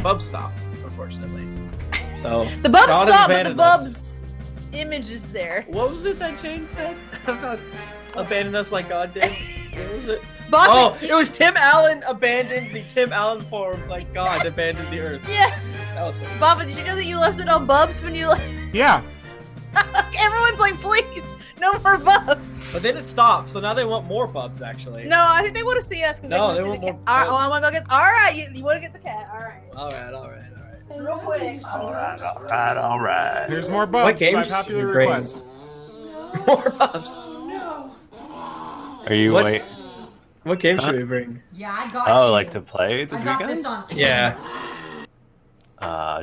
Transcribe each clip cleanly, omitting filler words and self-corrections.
Bubs stopped, unfortunately. So the Bubs God stopped, but the abandoned Bubs image is there. What was it that Jane said about abandon us like God did? What was it? Bachmann, it was Tim Allen abandoned the Tim Allen forums like God abandoned the Earth. Yes. That was Baba, did you know that you left it on Bubs when you left? Yeah. Everyone's like, please, no more Bubs. But then it stopped, so now they want more Bubs, actually. No, I think they want to see us. No, they want see the more cat. All right, Bubs. well, I'm gonna go get. All right, you want to get the cat? All right. All right. Real quick. All right. Here's more What Bubs by games popular should we bring? request. More Bubs. Are you What? wait? What game should we bring? Yeah, I got Oh, you. like to play this I got weekend? this on. Yeah.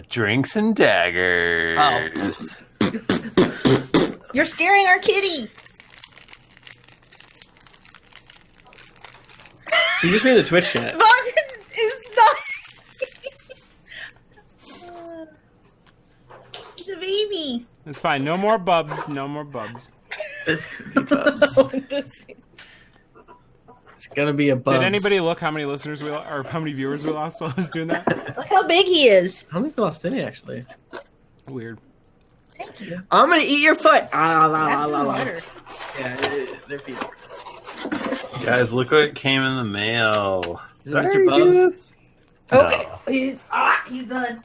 Drinks and daggers. You're scaring our kitty. You just made the Twitch chat. Bachmann is not. He's a baby. It's fine. No more Bubs. No more Bubs. It's gonna be a Bubs. Did anybody look how many listeners we or how many viewers we lost while I was doing that? Look how big he is. I don't think we lost any, actually. Weird. Thank you. I'm gonna eat your foot. That's the letter. Yeah, they're feet. Guys, look what came in the mail. Is it Mr. Bubs? Okay. He's done.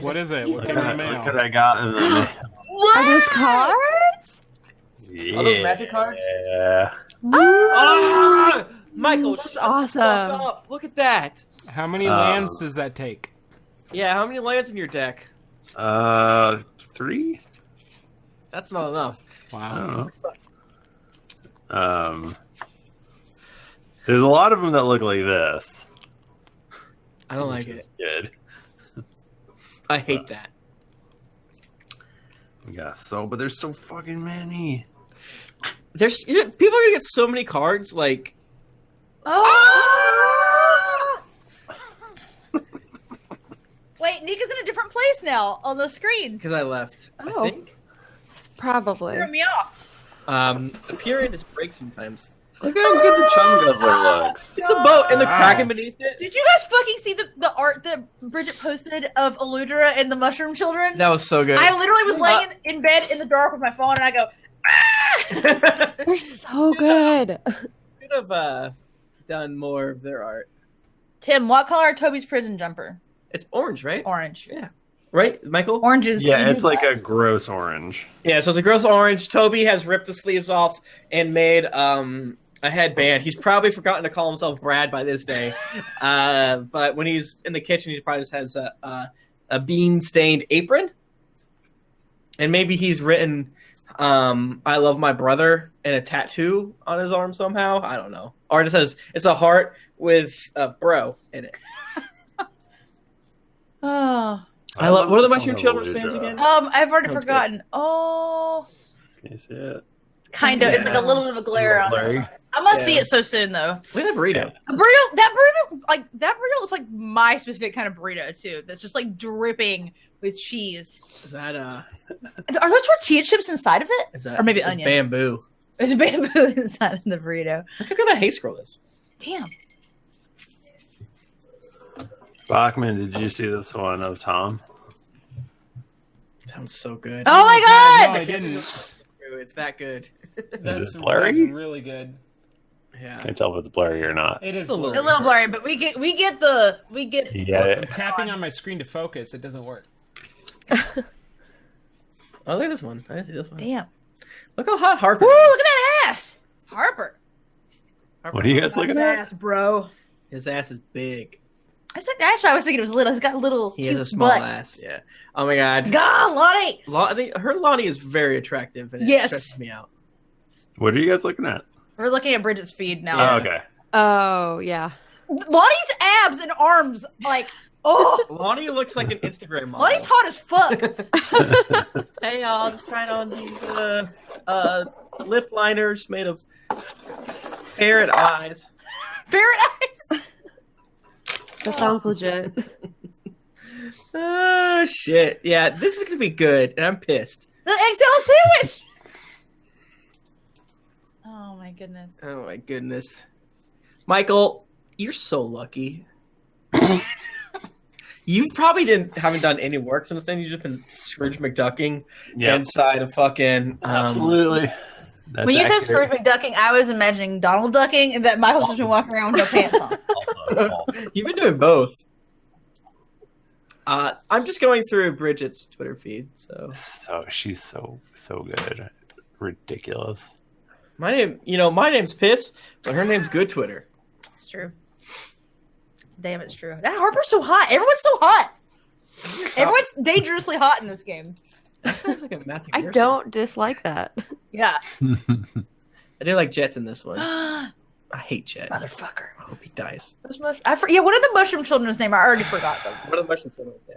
What is it? What came in the Look what mail? I got in the mail. What? Are those cards? Yeah. Are those magic cards? Yeah. Ah! Michael, That's shut the fuck awesome. up. Look at that. How many lands does that take? Yeah, how many lands in your deck? 3? That's not enough. I Wow. don't know. There's a lot of them that look like this. I don't like which it. is good. I hate that. Yeah, but there's so fucking many. There's people are gonna get so many cards. Like, Oh! Wait, Nika's in a different place now on the screen. because I left. I Oh. think. Probably. Threw me off. Appearing is break sometimes. Look how good the chum guzzler looks. It's a boat and the Wow. kraken beneath it. Did you guys fucking see the art that Bridget posted of Eludra and the Mushroom Children? That was so good. I literally was laying in bed in the dark with my phone and I go, ah! They're so good. Could have done more of their art. Tim, what color are Toby's prison jumper? It's orange, right? Orange. Yeah. Right, Michael? Orange is Yeah, it's like a gross orange. Yeah, so it's a gross orange. Toby has ripped the sleeves off and made a headband. He's probably forgotten to call himself Brad by this day. But when he's in the kitchen, he probably just has a bean-stained apron. And maybe he's written I love my brother and a tattoo on his arm somehow. I don't know. Or it says it's a heart with a bro in it. Oh. I love. What are the this Mushroom one Children's of names Eludra. again? I've already That's forgotten. Oh. Can you see it? Kind of. It's like a little bit of a glare on Blurry. it. I'm gonna see Yeah. it so soon though. Look at that burrito. A burrito, that burrito is like my specific kind of burrito too. That's just like dripping with cheese. Is that Are those tortilla chips inside of it? Is that Or maybe it's onion. bamboo? There's bamboo inside of the burrito. Look how good that hay scroll is. Damn. Bachmann, did you see this one of Tom? Sounds so good. Oh my No, god! I didn't. It's that good. Is it blurry? That's really good. Yeah. Can't tell if it's blurry or not. It is a little- A blurry. little blurry, but we get You get I'm it? tapping on my screen to focus. It doesn't work. Oh, look at this one. I didn't see this one. damn. Look how hot Harper Woo, is. look at that ass! Harper. What are you guys looking at? Ass, bro. His ass is big. Actually, I was thinking it was little. He's got a little He has cute a small butt. ass. Yeah. Oh my god. God, Lottie! I think her Lonnie is very attractive and it Yes. stresses me out. What are you guys looking at? We're looking at Bridget's feed now. Oh, okay. Oh, yeah. Lottie's abs and arms, like, oh, Lonnie looks like an Instagram model. Lottie's hot as fuck. Hey y'all, just trying on these lip liners made of ferret eyes. Ferret eyes. That sounds legit. Oh shit. Yeah, this is gonna be good, and I'm pissed. The XL sandwich. Oh my goodness. Oh my goodness. Michael, you're so lucky. You probably haven't done any work since then. You've just been Scrooge McDucking inside of fucking Absolutely. That's when you said accurate. Scrooge McDucking, I was imagining Donald ducking and that Michael's just been walking around with no pants on. You've been doing both. I'm just going through Bridget's Twitter feed. So she's so good. It's ridiculous. my name's Piss, but her name's Good Twitter. It's true. Damn, it's true. That Harper's so hot. Everyone's so hot. Everyone's dangerously hot in this game. Like a Matthew I Pearson. don't dislike that. Yeah. I do like Jets in this one. I hate Jet. Motherfucker. I hope he dies. What are the mushroom children's name? I already forgot them. What are the Russians going to say?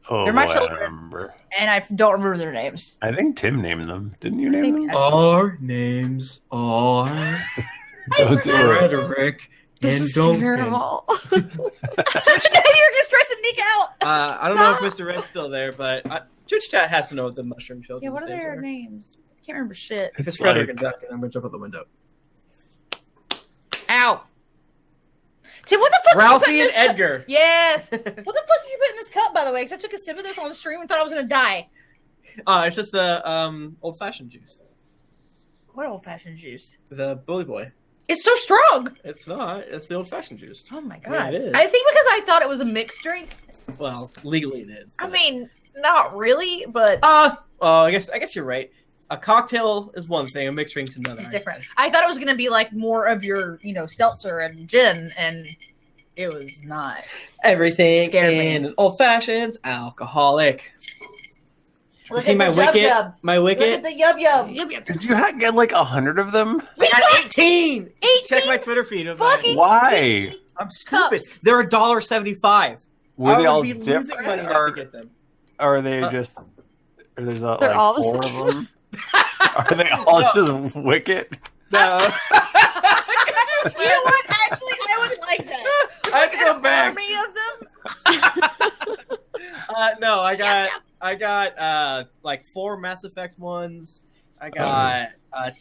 Oh, They're my boy, children. I remember. And I don't remember their names. I think Tim named them. Didn't you name them? Our names are Don't do it. Frederick This and is Duncan. terrible. You're just stressing Nick out. I don't know if Mr. Red's still there, but Twitch chat has to know what the mushroom children. Yeah, what are their names? I can't remember shit. If it's Frederick and Duncan, I'm gonna jump out the window. Ow. Tim, what the fuck? Ralphie did you and put in this Edgar. Cup? Yes. What the fuck did you put in this cup, by the way? Because I took a sip of this on the stream and thought I was gonna die. It's just the old fashioned juice. What old fashioned juice? The Bully Boy. It's so strong. It's not. It's the old fashioned juice. Oh my god. Yeah, it is. I think because I thought it was a mixed drink. Well, legally it is. I but- mean, not really, but I guess you're right. A cocktail is one thing. A mixed drink's another. it's different. I thought it was gonna be like more of your, seltzer and gin, and it was not. Everything Scared me. in an old fashioned's alcoholic. Look See at my the yub wicket? yub. My Look at wicket? the yub yub. Did you get like 100 of them? I got 18! 18 Check my Twitter feed. Of fucking Why? I'm stupid. cups. They're $1.75. Were they I all would be losing different, money not or to get them. are they just? Or there's not They're like all the 4 same. of them? Are they all just Wicket? No. You know what? Actually, I would like that. I have to go An back. army of them. No, I got like 4 Mass Effect ones. I got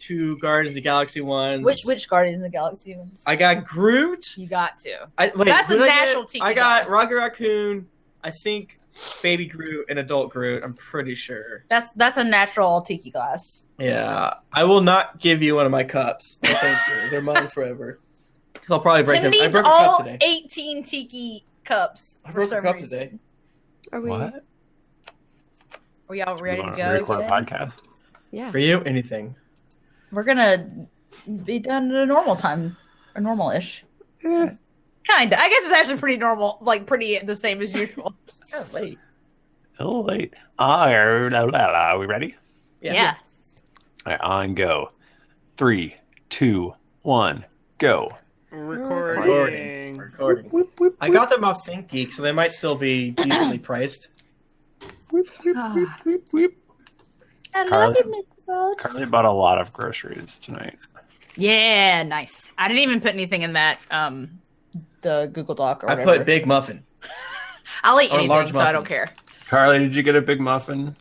2 Guardians of the Galaxy ones. Which Guardians of the Galaxy ones? I got Groot. You got to. Wait, That's who a did natural I tiki get? I got glass. Rocket Raccoon. I think Baby Groot and Adult Groot. I'm pretty sure. That's a natural tiki glass. Yeah, I will not give you one of my cups. No, thank you. They're mine forever. Because I'll probably break Tim them. I needs broke a cup all today. 18 tiki cups. I for broke a some cup reason. today. Are we? What? Are y'all ready You to want go? record a today? podcast? Yeah. For you, anything. We're gonna be done at a normal time, or normal-ish. Yeah. Kinda. I guess it's actually pretty normal, like pretty the same as usual. Kind of late. A little late. Are we ready? Yeah. All right, on go. 3, 2, 1, go. Recording. I got them off ThinkGeek, so they might still be decently priced. Ah. I love Carly- you, Miss Rhodes. Carly bought a lot of groceries tonight. Yeah, nice. I didn't even put anything in that the Google Doc or I whatever. put Big Muffin. I'll eat or anything, large so I muffin. don't care. Carly, did you get a big muffin?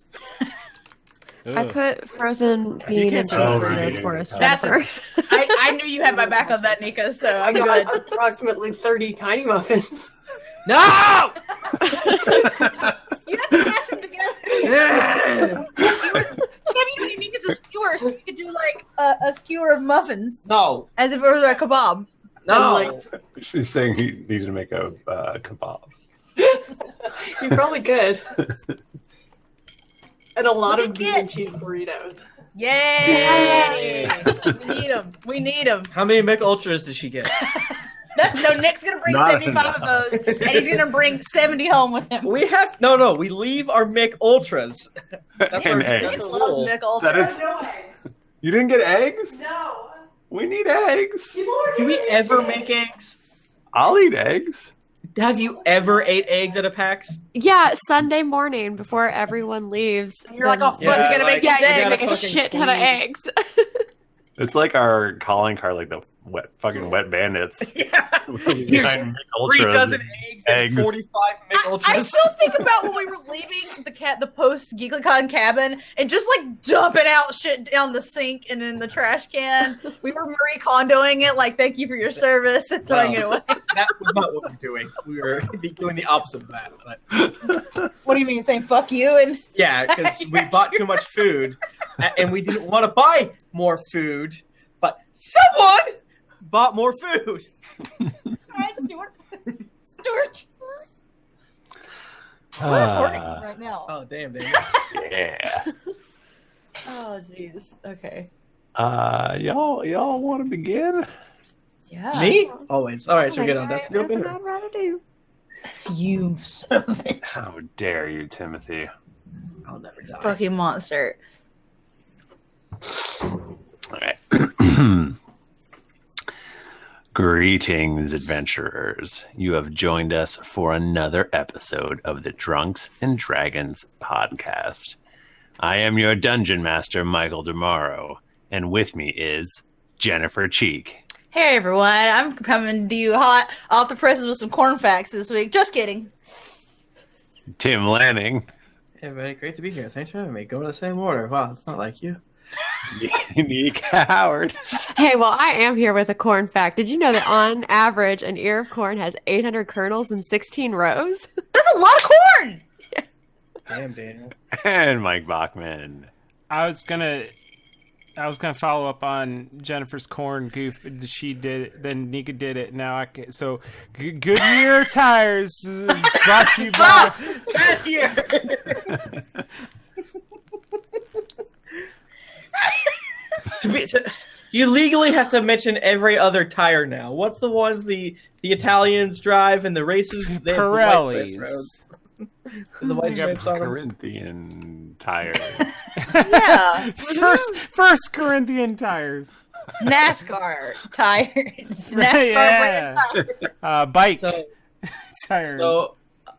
I put frozen You bean can and cheese tell we're burritos eating for it. us, That's a- Jennifer. I knew you had my back on that, Nika, so I'm I got good. approximately 30 tiny muffins. No! You have to mash them together. Maybe you need a skewer, so you could do like a skewer of muffins, No. as if it was a kebab. No. She's saying he needs to make a kebab. You probably could. And a lot Look of at beef it. and cheese burritos. Yay! We need them. We need them. How many Mick Ultras did she get? Nick's gonna bring Not 75 of those, and he's gonna bring 70 home with him. We have no. We leave our Mick Ultras. That's And our, eggs. that's Nick a loves rule. Mick Ultra. That is- No eggs. You didn't get eggs? No. We need eggs. People are Do we gonna ever eat make eggs? I'll eat eggs. Have you ever ate eggs at a PAX? Yeah, Sunday morning before everyone leaves. You're like, then- oh, fuck, Yeah, he's gonna like- make yeah, these you gotta eggs. make a fucking shit ton of clean. eggs. It's like our calling card, like the wet bandits. Yeah. Behind Here's Mick 3 Ultras dozen and eggs and 45 Mick I Ultras. still think about when we were leaving the post GeeklyCon cabin and just like dumping out shit down the sink and in the trash can. We were Marie Kondoing it, like thank you for your service and throwing it away. That was not what we were doing. We were doing the opposite of that. But What do you mean saying fuck you? And yeah, because we bought too much food and we didn't want to buy more food, but someone bought more food. hi, Stuart. We're recording right now. Oh damn, damn. Yeah. Oh jeez. Okay. Y'all want to begin? Yeah. Me? Always. All right, so we get on. That's That's real what good. I'd rather do. You son of a bitch. How dare you, Timothy? I'll never die. Fucking monster. All right. Greetings, adventurers. You have joined us for another episode of the Drunks and Dragons podcast. I am your dungeon master, Michael DiMauro, and with me is Jennifer Cheek. Hey everyone, I'm coming to you hot off the presses with some corn facts this week. Just kidding. Tim Lanning. Hey, everybody, great to be here. Thanks for having me. Go in the same order. Wow, it's not like you. Nika Howard. Hey, well, I am here with a corn fact. Did you know that on average, an ear of corn has 800 kernels and 16 rows? That's a lot of corn! Damn, Daniel. And Mike Bachmann. I was gonna follow up on Jennifer's corn goof. She did it, then Nika did it. Now I can. So, Goodyear tires brought to you by. Bad here. You legally have to mention every other tire now. What's the ones the Italians drive in the races? They have the white stripes roads. The white You got stripes on them. Corinthian tires. Yeah. First Corinthian tires. NASCAR tires. NASCAR brand tires. Bike So, tires. so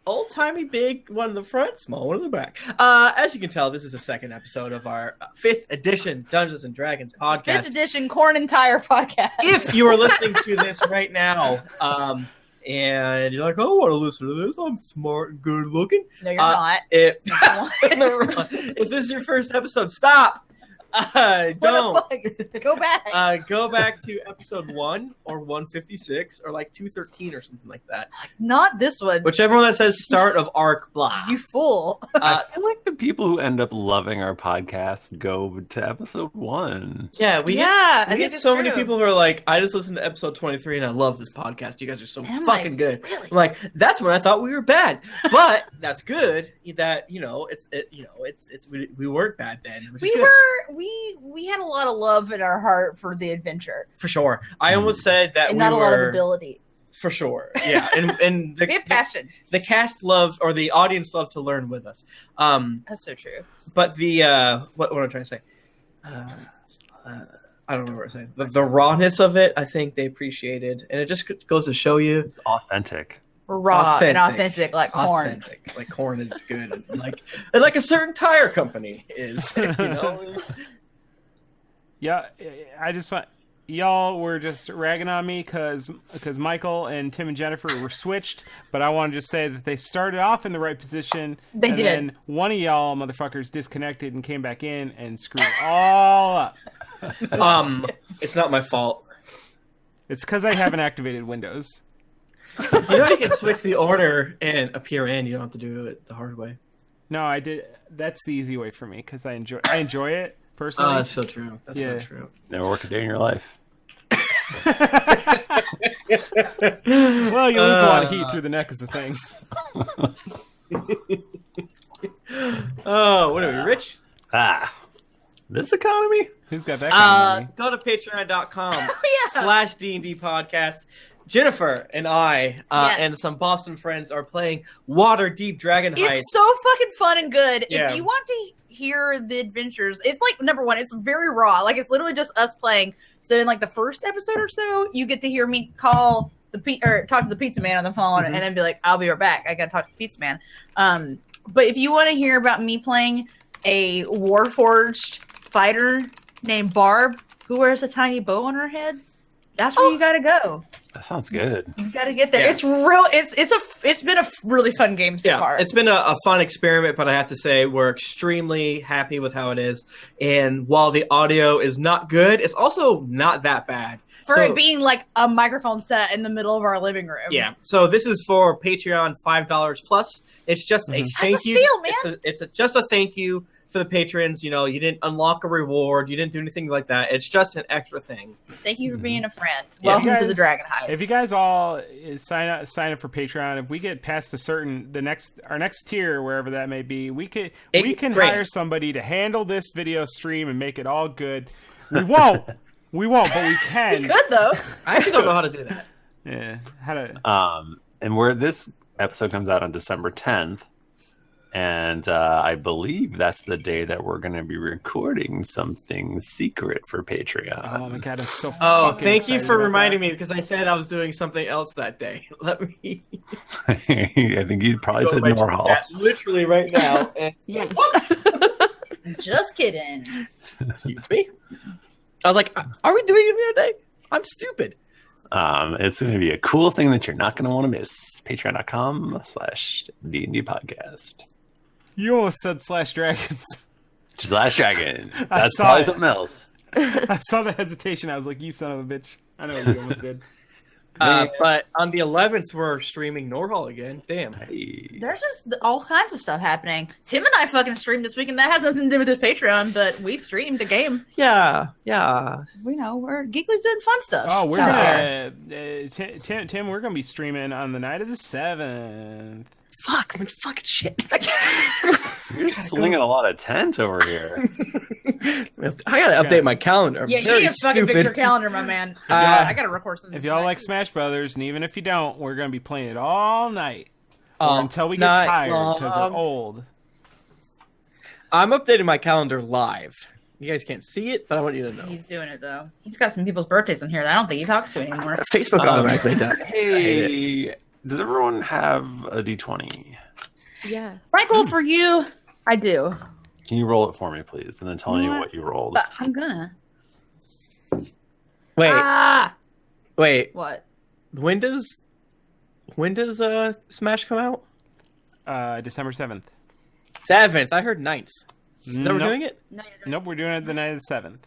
old-timey big one in the front, small one in the back. As you can tell, this is the second episode of our 5th edition Dungeons and Dragons podcast. 5th edition corn and tire podcast. If you are listening to this right now, and you're like, "Oh, I want to listen to this. I'm smart and good looking." No, you're not. If this is your first episode, stop. Don't. What the fuck? Go back. Go back to episode 1 or 156 or like 213 or something like that. Not this one. Whichever one that says start of arc blah. You fool. I feel like the people who end up loving our podcast go to episode 1. Yeah, we I get think it's so many true. people who are like, I just listened to episode 23 and I love this podcast. You guys are so And I'm fucking like, good. really? I'm like, that's when I thought we were bad, but that's good. That we weren't bad then. Which is good. We had a lot of love in our heart for the adventure For sure. I almost said that and we not a lot of were ability. for sure. Yeah, and We have passion. the cast loved, or the audience loved to learn with us. That's so true. But the what am I trying to say? I don't know what I'm saying. The rawness of it, I think they appreciated, and it just goes to show you It's authentic. Raw and authentic like corn. Authentic, like corn is good, and like a certain tire company is. You know. Yeah, I just want y'all were just ragging on me because Michael and Tim and Jennifer were switched, but I want to just say that they started off in the right position. They and did. Then one of y'all motherfuckers disconnected and came back in and screwed it all up. It's not my fault. It's because I haven't activated Windows. You know, you can switch the order and appear in. You don't have to do it the hard way. No, I did. That's the easy way for me because I enjoy it personally. Oh, that's so true. That's so Yeah. true. Never work a day in your life. Well, you lose a lot of heat through the neck is the thing. Oh, what are we, rich? This economy? Who's got that kind of money? Go to patreon.com yeah. /D&D podcast. Jennifer and I Yes. and some Boston friends are playing Waterdeep Dragon Heights. It's so fucking fun and good. Yeah. If you want to hear the adventures, it's like number one, it's very raw. Like it's literally just us playing. So in like the first episode or so, you get to hear me call talk to the pizza man on the phone and then be like, I'll be right back. I gotta talk to the pizza man. But if you want to hear about me playing a Warforged fighter named Barb who wears a tiny bow on her head, That's where you gotta go. That sounds good. You gotta get there. Yeah. It's real. It's been a really fun game so far. It's been a fun experiment, but I have to say we're extremely happy with how it is. And while the audio is not good, it's also not that bad. For it being like a microphone set in the middle of our living room. Yeah. So this is for Patreon $5 plus. It's just a thank you. Steal, man. It's just a thank you for the patrons. You know, you didn't unlock a reward, you didn't do anything like that. It's just an extra thing. Thank you for being a friend. Yeah. Welcome to the Dragon House. If you guys all sign up for Patreon, if we get past our next tier, wherever that may be, we can hire somebody to handle this video stream and make it all good. We won't. We won't, but we can. We could though. I actually don't know how to do that. Yeah, how to. And where this episode comes out on December 10th, and I believe that's the day that we're going to be recording something secret for Patreon. Oh my god, I'm so. Thank you for reminding me, because I said I was doing something else that day. Let me. I think you probably said Norhall. Literally right now. Yes. Just kidding. Excuse me. I was like, are we doing it the other day? I'm stupid. It's going to be a cool thing that you're not going to want to miss. Patreon.com/D&D podcast. You almost said /dragons. /dragon. I That's saw probably it. something else. I saw the hesitation. I was like, you son of a bitch. I know what you almost did. But on the 11th, we're streaming Norhall again. Damn. Hey. There's just all kinds of stuff happening. Tim and I fucking streamed this week, and that has nothing to do with his Patreon, but we streamed a game. Yeah. We know we're Geekly's doing fun stuff. Oh, we're Yeah. Tim. We're gonna be streaming on the night of the 7th. Fuck, I'm in fucking shit. You're slinging a lot of tent over here. I gotta update my calendar. I'm Yeah, you very need to fucking fix your stupid. calendar, my man. Uh, I gotta record something. If y'all like Smash Brothers, and even if you don't, we're gonna be playing it all night or until we get night tired because we're long. old. I'm updating my calendar live. You guys can't see it, but I want you to know. He's doing it though. He's got some people's birthdays in here that I don't think he talks to anymore. Facebook automatically does. Hey, does everyone have a D20? Yes. Frankel, for you, I do. Can you roll it for me, please? And then tell me What? what you rolled. But I'm gonna. Wait, What? when does Smash come out? December 7th. 7th. I heard 9th. Is that we're Nope. doing it? No, you're Nope, we're doing it the night of the 7th.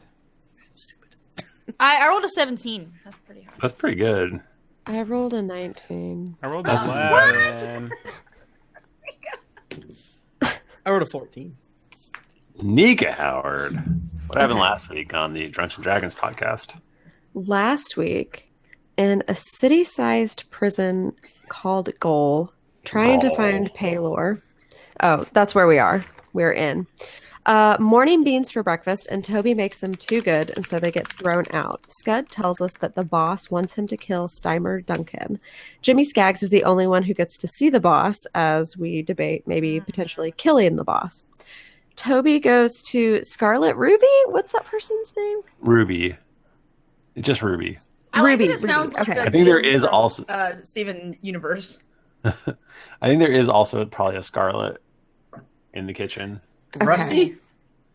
I rolled a 17. That's pretty high. That's pretty good. I rolled a 19. I rolled That's a 11. I wrote a 14. Nika Howard. What happened last week on the Drunks and Dragons podcast? Last week, in a city-sized prison called Goal, trying to find Paylor. Oh, that's where we are. We're in. Morning beans for breakfast, and Toby makes them too good, and so they get thrown out. Skud tells us that the boss wants him to kill Steimer Duncan. Jimmy Skaggs is the only one who gets to see the boss, as we debate maybe potentially killing the boss. Toby goes to Scarlet Ruby? What's that person's name? Ruby. Just Ruby. I like Ruby, it. It sounds Ruby, like okay. a I think there dude is from, also- Steven Universe. I think there is also probably a Scarlet in the kitchen. Okay. Rusty?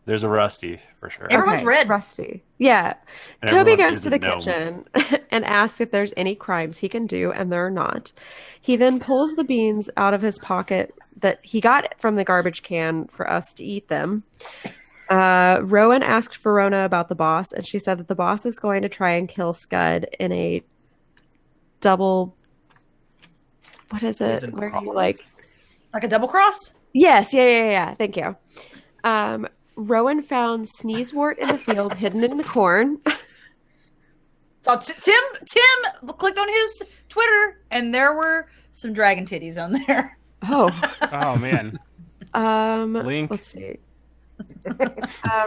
There's a Rusty for sure. Everyone's red. Rusty. Yeah. And Toby everyone goes is to a the gnome. kitchen and asks if there's any crimes he can do, and there are not. He then pulls the beans out of his pocket that he got from the garbage can for us to eat them. Rowan asked Verona about the boss, and she said that the boss is going to try and kill Skud in a double. What is it? Isn't Where you cross. like? Like a double cross? Yes, yeah. Thank you. Rowan found Sneezewort in the field, hidden in the corn. So Tim clicked on his Twitter, and there were some dragon titties on there. Oh, Oh, man. Link. Let's see.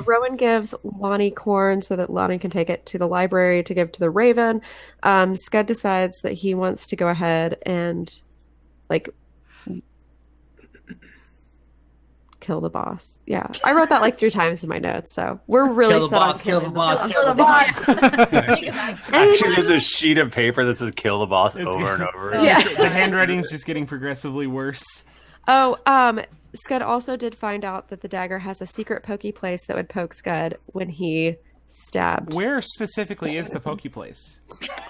Rowan gives Lahni corn so that Lahni can take it to the library to give to the Raven. Skud decides that he wants to go ahead and like kill the boss. Yeah, I wrote that like 3 times in my notes, so we're really Kill the set on boss, kill the killing boss, Kill the boss. Actually, there's a sheet of paper that says "Kill the boss" It's over good. and over. Yeah. The handwriting's just getting progressively worse. Oh, Scud also did find out that the dagger has a secret pokey place that would poke Scud when he stabbed. Where specifically is the pokey place?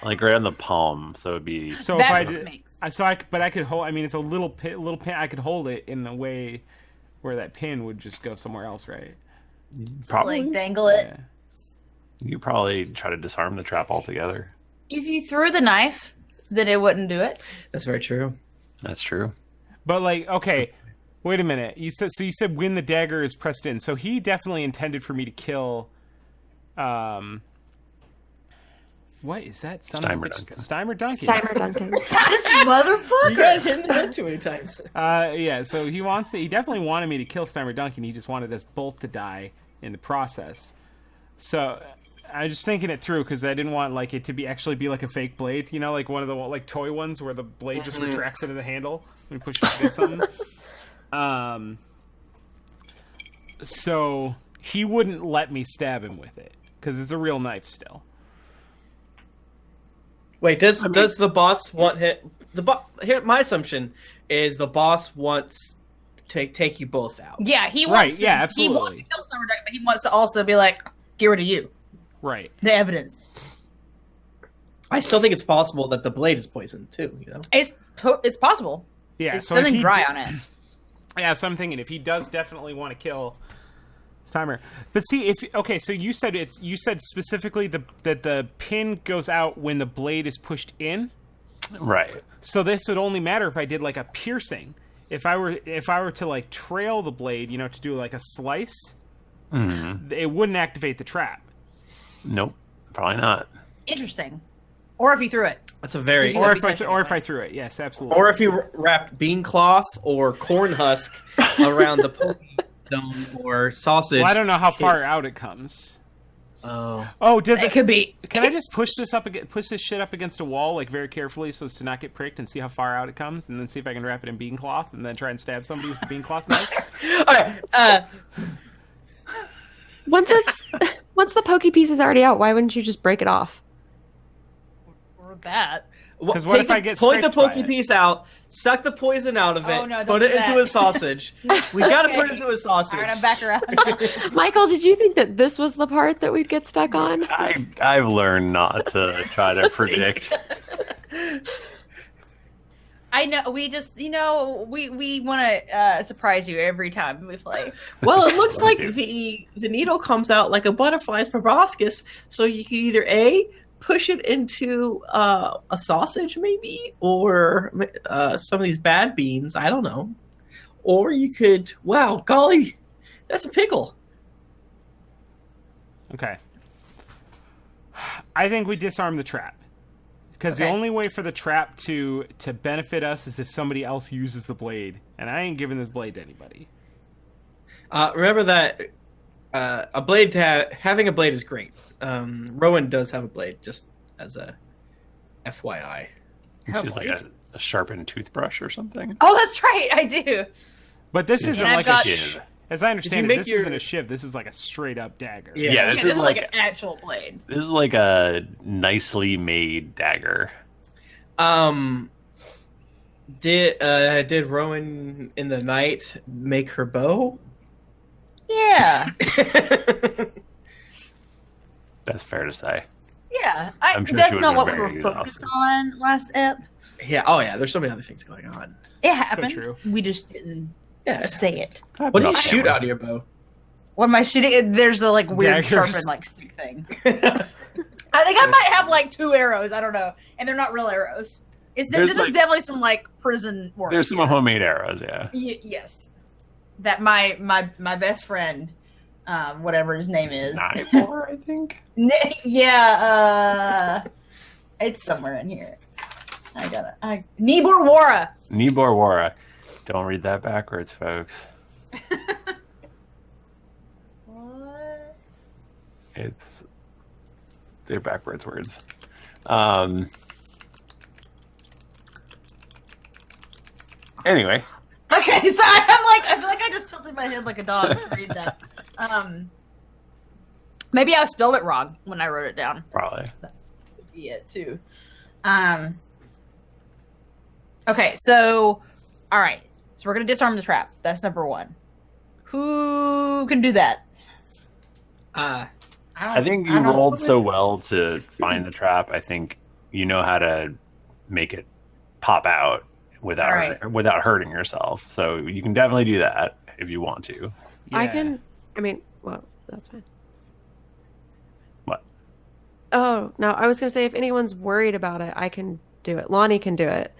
Like right on the palm, so it'd be. So That's if I what it did, makes. but I could hold. I mean, it's a little pin. I could hold it in a way where that pin would just go somewhere else, right? Just, Probably. like dangle it. Yeah. You probably try to disarm the trap altogether. If you threw the knife, then it wouldn't do it. That's very true. That's true. But like, okay, wait a minute. You said when the dagger is pressed in. So he definitely intended for me to kill. What is that? Steimer Duncan. Steimer Duncan. Steimer Duncan. This motherfucker. You got hit in the head too many times. Yeah. So he definitely wanted me to kill Steimer Duncan. He just wanted us both to die in the process. So I was just thinking it through because I didn't want like it to be like a fake blade, you know, like one of the like toy ones where the blade just retracts into the handle when you push it against something. So he wouldn't let me stab him with it because it's a real knife still. Wait, does the boss want hit? Here, my assumption is the boss wants to take you both out. Yeah, he wants Right, to, yeah, He absolutely. wants to kill Summer Duck, but he wants to also be like, get rid of you. Right. The evidence. I still think it's possible that the blade is poisoned too. You know, It's possible. Yeah. It's so if something he dry d- on it. Yeah, so I'm thinking if he does definitely want to kill Steimer, but see so you said specifically that the pin goes out when the blade is pushed in. Right. So this would only matter if I did like a piercing. If I were to like trail the blade, you know, to do like a slice, it wouldn't activate the trap. Nope. Probably not. Interesting. Or if he threw it. that's a very. Yeah. Or be if I touching or it, if I right? threw it, yes, absolutely. Or if you wrapped bean cloth or corn husk around the pokey stone or sausage. Well, I don't know how far case. out it comes. Oh. Oh, does It could be. Can I just push this shit up against a wall, like very carefully, so as to not get pricked, and see how far out it comes, and then see if I can wrap it in bean cloth, and then try and stab somebody with the bean cloth knife? All right. Once the pokey piece is already out, why wouldn't you just break it off? Or that. 'Cause what if I get point the scraped by pokey it? piece out, suck the poison out of it, Oh, no, don't put it do that. into a sausage. We gotta put it Okay. into a sausage. All right, I'm back around. Michael, did you think that this was the part that we'd get stuck on? I've learned not to try to predict. I know. We just, we want to surprise you every time we play. Well, it looks like the needle comes out like a butterfly's proboscis, so you could either push it into a sausage, maybe, or some of these bad beans. I don't know. Or you could, wow, golly, that's a pickle. Okay. I think we disarm the trap. Because the Okay. only way for the trap to benefit us is if somebody else uses the blade. And I ain't giving this blade to anybody. Remember that a blade having a blade is great. Rowan does have a blade, just as a FYI. She's like a sharpened toothbrush or something. Oh, that's right. I do. But this isn't And I've like got- a shiv. As I understand Did you it, make this your- isn't a shiv. This is like a straight up dagger. Yeah. This This is is like like an actual blade. this is like a nicely made dagger. Did Rowan in the night make her bow? Yeah. That's fair to say. Yeah. I'm sure she That's would've not been what we very were focused exhausted. on last ep. Yeah. Oh, yeah. There's so many other things going on. It happened. true. We just didn't Yeah. say it. What do you shoot out of your bow? When my shooting, there's a like weird Daggers. sharpened like stick thing. I think I might have like 2 arrows. I don't know, and they're not real arrows. This There's, is like- definitely some like prison work. There's some homemade arrows, yeah. Yes, that my best friend, whatever his name is. 9-4, I think. Yeah, it's somewhere in here. Nibor Wara. Nibor Wara. Don't read that backwards, folks. What? They're backwards words. Anyway, Okay, so I feel like I just tilted my head like a dog to read that. Maybe I spelled it wrong when I wrote it down. probably. Could be it too. Okay, so all right, so we're gonna disarm the trap. That's number 1. Who can do that? I I think you rolled so well to find the trap. I think you know how to make it pop out without hurting yourself. So you can definitely do that if you want to. Yeah. Well, that's fine. What? Oh, no, I was going to say if anyone's worried about it, I can do it. Lahni can do it.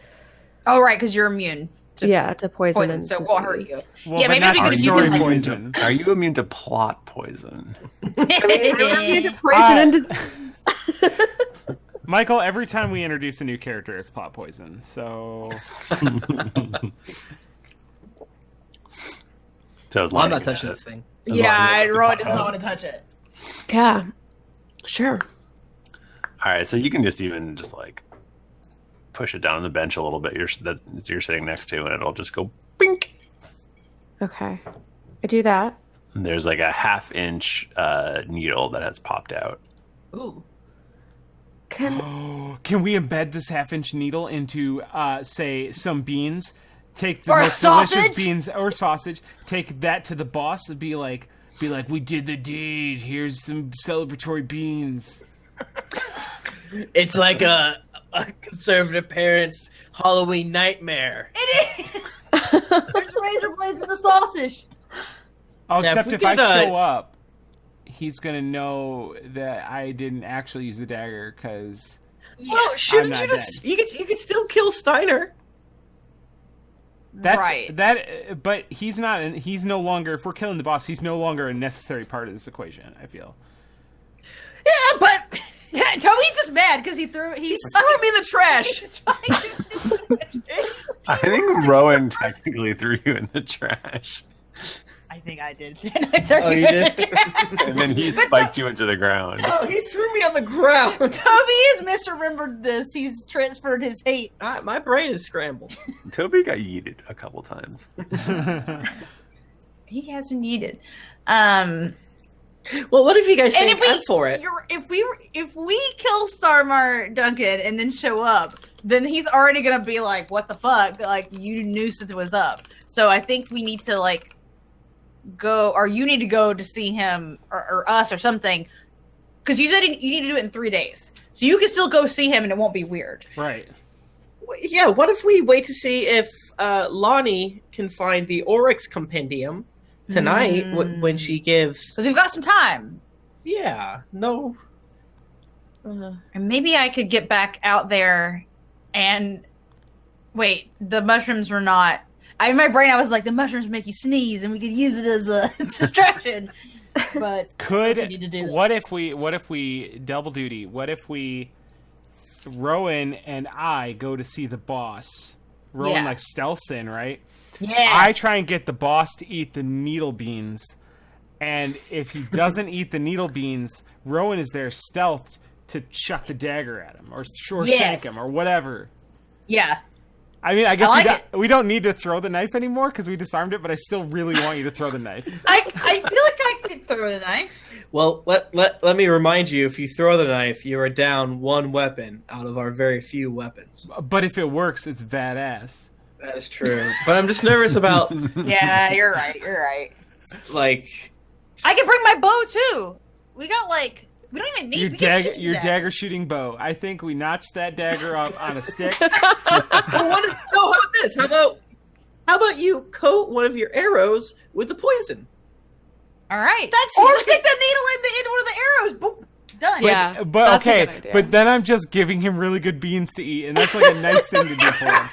Oh, right, because you're immune to poison and so it won't hurt you. Well, Yeah, but maybe not because the you story can, like- poison. Are you immune to plot poison? Michael, every time we introduce a new character, it's plot poison. So So it's I'm not touching that thing. Yeah, Rowan does not want to touch it. Yeah, sure. All right, so you can just like push it down on the bench a little bit. You're sitting next to, and it'll just go bink. Okay, I do that. And there's like a 1/2-inch needle that has popped out. Ooh. can we embed this 1/2-inch needle into, say, some beans? Take the Or most sausage? delicious beans or sausage. Take that to the boss and be like, we did the deed. Here's some celebratory beans. It's like a conservative parent's Halloween nightmare. It is! There's razor blades in the sausage. Oh, Yeah, except if if we I could, show up, he's gonna know that I didn't actually use a dagger because Well, shouldn't I'm you not just? You could still kill Steiner. that's right. that. But he's not. He's no longer. If we're killing the boss, he's no longer a necessary part of this equation. I feel. Yeah, but Toby's just mad because he threw throw him in the trash. I think Rowan technically threw you in the trash, I think I did. Oh, you did? and then he spiked you into the ground. Oh, he threw me on the ground. Toby has misremembered this. He's transferred his hate. My brain is scrambled. Toby got yeeted a couple times. He hasn't needed. Well, what if you guys And think up for it? if we kill Starmar Duncan and then show up, then he's already gonna be like, "What the fuck?" Like, you knew something was up. So I think we need to like go, or you need to go to see him or us or something, because you said you need to do it in 3 days. So you can still go see him and it won't be weird. Right. Yeah, what if we wait to see if Lahni can find the Oryx compendium tonight when she gives? Because we've got some time. Yeah, no. And maybe I could get back out there and wait, the mushrooms were not. In my brain, I was like, the mushrooms make you sneeze, and we could use it as a distraction. But we need to do that. What if we double duty? What if we Rowan and I go to see the boss? Rowan like stealths in, right? Yeah. I try and get the boss to eat the needle beans, and if he doesn't eat the needle beans, Rowan is there stealthed to chuck the dagger at him or shank him or whatever. Yeah. I mean, I guess like we don't need to throw the knife anymore because we disarmed it, but I still really want you to throw the knife. I feel like I could throw the knife. Well, let me remind you: if you throw the knife, you are down one weapon out of our very few weapons. But if it works, it's badass. That is true. But I'm just nervous about Yeah, you're right. like. I can bring my bow too. We got like. We don't even need your dagger shooting bow. I think we notched that dagger up on a stick. How about this? How about you coat one of your arrows with the poison? All right. Or stick the needle in one of the arrows. Boom. Done. Yeah, But that's a okay, good idea. but then I'm just giving him really good beans to eat, and that's like a nice thing to do for him.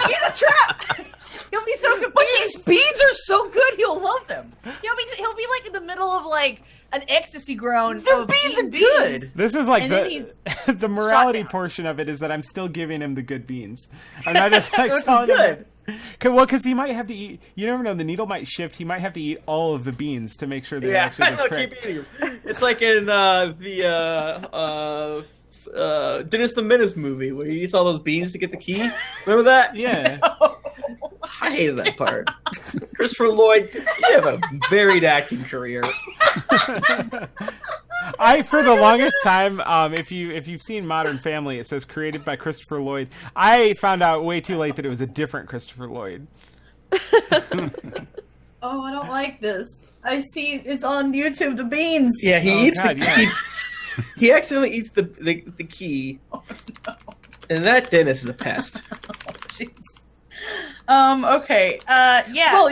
He's a trap. He'll be so confused. But these beans are so good, he'll love them. He'll be like in the middle of like an ecstasy groan. Their of beans are eating good. This is like And then the morality down. portion of it is that I'm still giving him the good beans. I'm not just like Which is telling good. him. Because he might have to eat. You never know. The needle might shift. He might have to eat all of the beans to make sure they actually I get know, pricked. keep eating them. It's like in Dennis the Menace movie where he eats all those beans to get the key. Remember that? Yeah. I hated that part. Christopher Lloyd, you have a varied acting career. For the longest time, if you've seen Modern Family, it says created by Christopher Lloyd. I found out way too late that it was a different Christopher Lloyd. Oh, I don't like this. I see it's on YouTube. The beans. Yeah, he eats God, the yeah. he accidentally eats the key. Oh, no. And that Dennis is a pest. Jeez. Okay. Yeah. Well,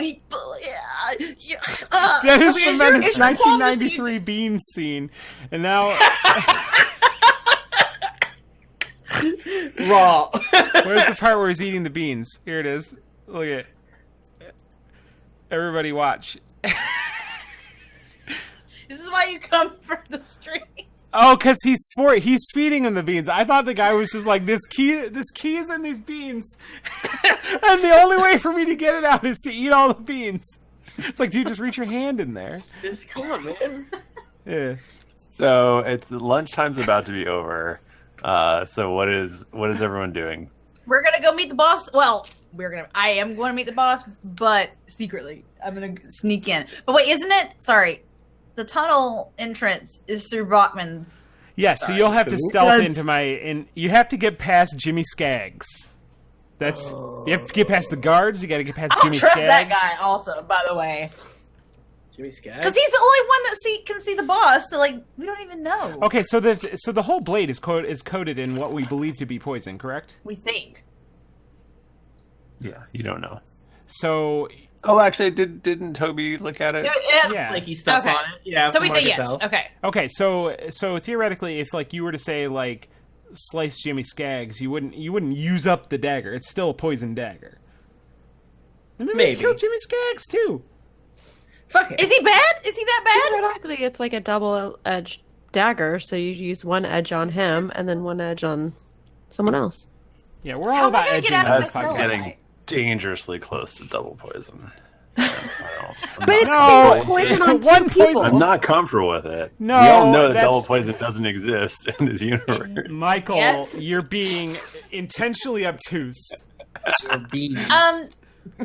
Dennis okay, is Tremendous's your qualm is that 1993 Beans scene, and now raw. where's the part where he's eating the beans? Here it is. Look at it. Everybody watch. This is why you come for the stream. Oh, because he's feeding him the beans. I thought the guy was just like, this key is in these beans, and the only way for me to get it out is to eat all the beans. It's like, dude, just reach your hand in there. Just come on, man. Yeah. So it's lunchtime's about to be over. So what is everyone doing? We're gonna go meet the boss. Well, I am going to meet the boss, but secretly. I'm gonna sneak in. But wait, isn't it? Sorry, the tunnel entrance is through Bachmann's. Yeah, so you'll have to stealth into you have to get past Jimmy Skaggs. You have to get past the guards. You got to get past I don't Jimmy trust Skaggs. that guy. Also, by the way, Jimmy Skaggs? because he's the only one that can see the boss. So like, we don't even know. Okay, so the whole blade is coated in what we believe to be poison, correct? We think. Yeah, you don't know. So. Oh, actually, didn't Toby look at it? Yeah. Flaky stuff Okay. on it. Yeah. So we from what say I can yes. tell. Okay. Okay, so theoretically, if like you were to say like slice Jimmy Skaggs, you wouldn't use up the dagger. It's still a poison dagger. And Maybe. kill Jimmy Skaggs too. Fuck it. Is he bad? Is he that bad? Theoretically, it's like a double-edged dagger, so you use one edge on him and then one edge on someone else. Yeah, we're How all am I about gonna edging get out on of this my cell? podcast. Getting dangerously close to double poison. But it's No. poison on One two people. poison. I'm not comfortable with it. No, we all know that that's- double poison doesn't exist in this universe. Michael, Yes. you're being intentionally obtuse.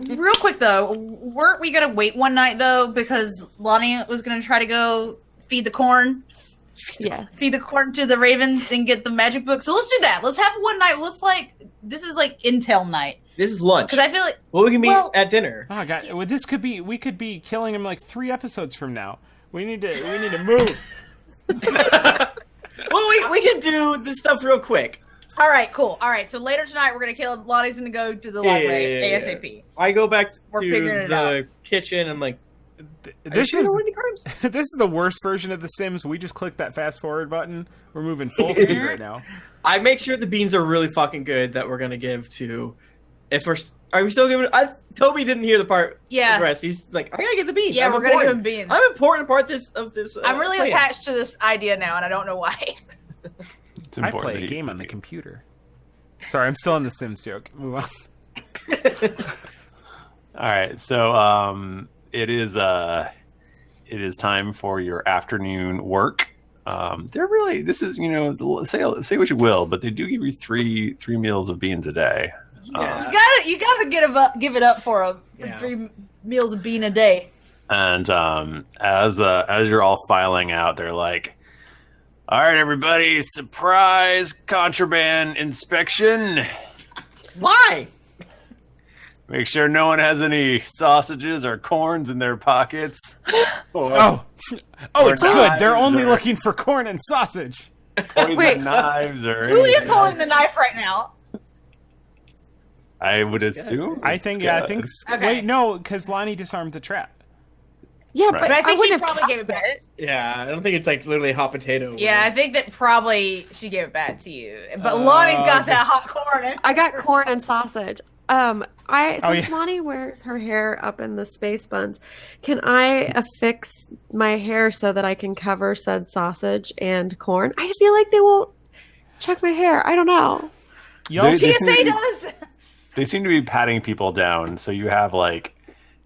Real quick though, weren't we gonna wait one night though because Lahni was gonna try to go feed the corn Yes. to the ravens and get the magic book? So let's do that. Let's have one night. This is like intel night This is lunch. because I feel like Well, we can meet Well- at dinner. Oh god, well, we could be killing him like 3 episodes from now. We need to move. Well, we can do this stuff real quick. all right, cool. All right, so later tonight we're gonna kill Lahni's gonna go to the library ASAP. I go back We're to figuring it the kitchen and like, This are you is sure there weren't any crimes? this is the worst version of The Sims. We just click that fast forward button. We're moving full speed right now. I make sure the beans are really fucking good that we're gonna give to. Are we still giving? Toby didn't hear the part. Yeah. The rest. He's like, I gotta get the beans. Yeah, I'm we're gonna give him important. beans. I'm an important part of this. I'm really plan. attached to this idea now, and I don't know why. It's I important play that a you- game on the computer. Sorry, I'm still on the Sims joke. Move on. All right, so it is time for your afternoon work. This is say what you will, but they do give you three meals of beans a day. Yeah. You gotta give it up for him. Yeah. 3 meals of bean a day. And as you're all filing out, they're like, "All right, everybody, surprise contraband inspection. Why? Make sure no one has any sausages or corns in their pockets. Oh, Or it's good. They're knives only or- looking for corn and sausage. Poison Wait. knives or Who is anything holding the else. knife right now? I would assume. I think. Okay. Wait, no, because Lonnie disarmed the trap. Yeah, Right. but But I think she wouldn't probably have gave it back. Yeah, I don't think it's like literally hot potato. Yeah, I think that probably she gave it back to you. But Lonnie's got that hot corn. I got corn and sausage. Since yeah. Lahni wears her hair up in the space buns, can I affix my hair so that I can cover said sausage and corn? I feel like they won't check my hair. I don't know. Y'all They- see, TSA does. They seem to be patting people down, so you have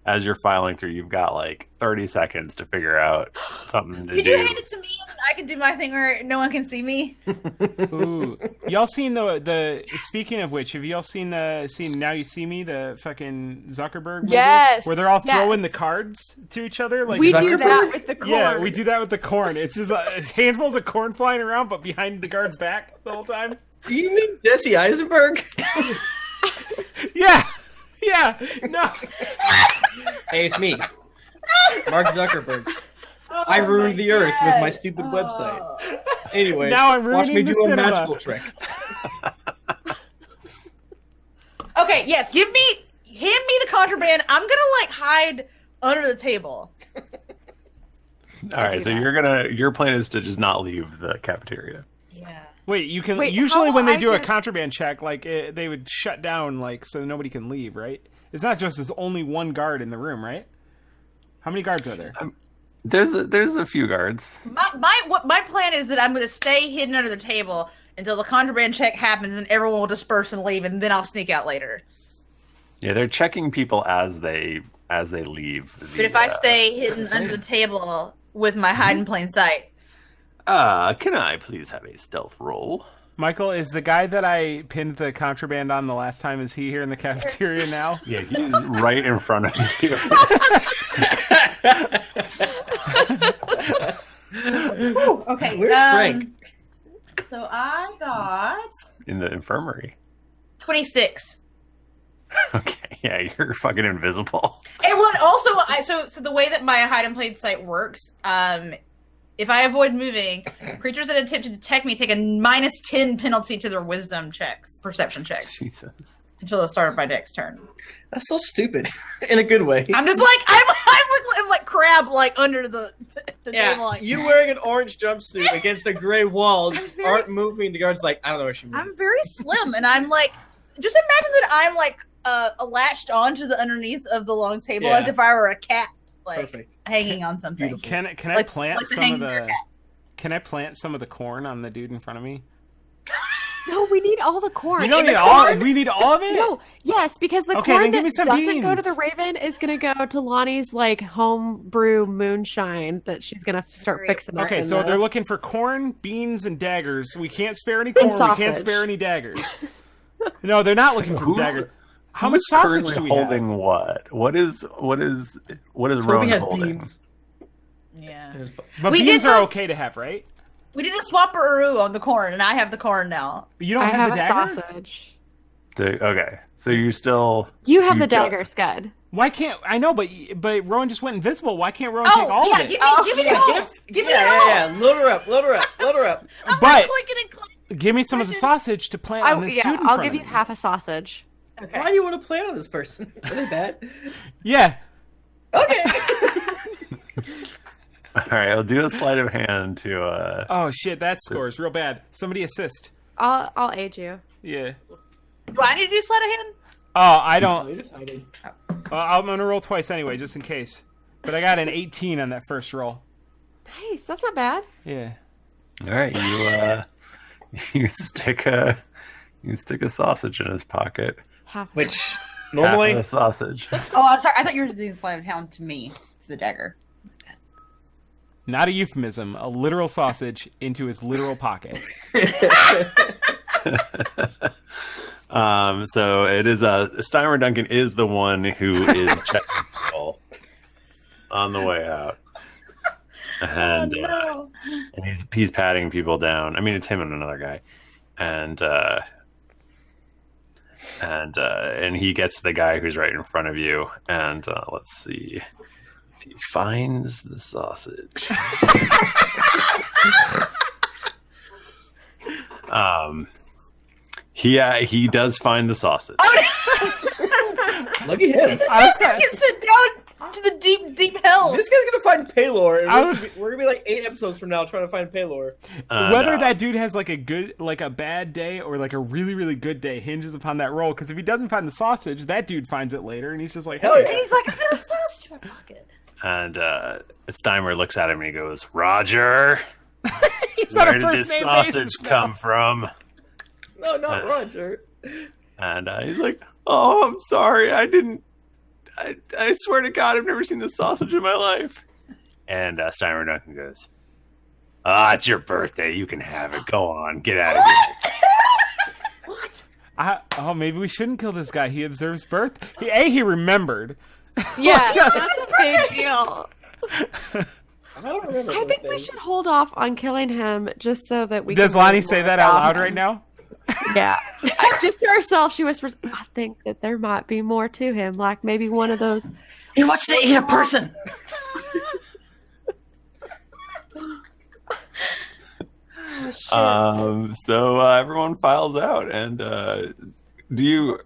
as you're filing through, you've got 30 seconds to figure out something to Can do. you hand it to me and I can do my thing where no one can see me? ooh, y'all seen the? Speaking of which, have y'all seen Now You See Me, the fucking Zuckerberg movie? Yes, Where they're all throwing yes. the cards to each other? Like We do Zuckerberg? that with the corn. Yeah, we do that with the corn. It's just handfuls of corn flying around, but behind the guard's back the whole time. Do you mean Jesse Eisenberg? Yeah, no. Hey, it's me. Mark Zuckerberg. Oh I ruined the earth with my stupid Oh. website. Anyway, Now I'm watch me ruining do the a cinema. magical trick. Okay, yes, hand me the contraband. I'm gonna hide under the table. All right, so your plan is to just not leave the cafeteria. Yeah. Wait, you can Wait, usually how when they I do a could- contraband check, they would shut down so nobody can leave, right? It's not just there's only one guard in the room, right? How many guards are there? There's a few guards. My plan is that I'm gonna stay hidden under the table until the contraband check happens and everyone will disperse and leave, and then I'll sneak out later. Yeah, they're checking people as they leave. But if I stay hidden under the table with my hide in plain sight, can I please have a stealth roll? Michael, is the guy that I pinned the contraband on the last time, is he here in the cafeteria now? Yeah, he's right in front of you. okay. Where's Frank? So I got In the infirmary. 26. Okay, yeah, you're fucking invisible. And what also, so the way that my hide in plain sight works, if I avoid moving, creatures that attempt to detect me take a -10 penalty to their wisdom checks, perception checks, Jesus. until the start of my next turn. That's so stupid, in a good way. I'm just I'm like crab under the table. Yeah, you wearing an orange jumpsuit against a gray wall aren't moving. The guard's like, I don't know where she moved. I'm very slim, and I'm just imagine that I'm latched onto the underneath of the long table Yeah. as if I were a cat, Perfect. hanging on something. Beautiful. Can I Like- plant like the some of hanging the? cat. Can I plant some of the corn on the dude in front of me? No, we need all the corn. We don't the need all. corn? We need all of it. No, yes, because the Okay, corn then give me that some doesn't go to beans. the Raven is going to go to Lonnie's home brew moonshine that she's going to start Great. fixing. Her Okay, in so the- they're looking for corn, beans, and daggers. We can't spare any corn. We can't sausage. spare any daggers. No, they're not looking for Who's- daggers. How much Who's sausage currently do we holding have? what? What is Toby Rowan has holding? beans. Yeah. in his- But We beans did are the- okay to have, right? We did a swap-a-roo on the corn, and I have the corn now. But you don't I have have the a dagger. sausage. Okay, so you're still. You have You the got- dagger, Scud. Why can't I know? But Rowan just went invisible. Why can't Rowan take all yeah, of it? give me it all. Give me it all. Yeah. Load her up. Load her up. Load her up. I'm But- clicking and clicking. Give me some of the sausage to plant on this dude in I'll front give of you me. half a sausage. Okay. Why do you want to play on this person? Are they bad? Yeah. Okay. All right, I'll do a sleight of hand to. Oh shit, that scores real bad. Somebody assist. I'll aid you. Yeah. Do I need to do sleight of hand? Oh, I Oh, don't. you're just hiding. I'm gonna roll twice anyway, just in case. But I got an 18 on that first roll. Nice, that's not bad. Yeah. All right, you stick a sausage in his pocket. Half. Which Half normally of the sausage. Oh, I'm sorry. I thought you were doing sleight of hand to me, to the dagger. Not a euphemism, a literal sausage into his literal pocket. So it is Steimer Duncan is the one who is checking people on the way out, and and he's patting people down. I mean, it's him and another guy, and he gets the guy who's right in front of you, and let's see if he finds the sausage. He does find the sausage. lucky him. I was This gonna- gets sent down to the deep, deep hell. This guy's gonna find Paylor, and I we're gonna be like 8 episodes from now trying to find Paylor. Whether No. that dude has a bad day or a really, really good day hinges upon that roll. Because if he doesn't find the sausage, that dude finds it later, and he's just like, Hell "Hey, yeah. And he's like, I got a sausage in my pocket. And Steimer looks at him and he goes, "Roger, he's not where a did first this name sausage basis come from?" No, not Roger. And he's like, "Oh, I'm sorry. I didn't. I swear to God, I've never seen this sausage in my life." And Steimer Duncan goes, it's your birthday. You can have it. Go on. Get out of here. What? Maybe we shouldn't kill this guy. He observes birth. He remembered. Yeah, Yes. that's a big deal. I don't remember. I think we should hold off on killing him just so that we Does can learn Lahni say more that out about loud him. right now? Yeah. Just to herself, she whispers, I think that there might be more to him, like maybe one of those. He wants to eat a person. So everyone files out, and do you?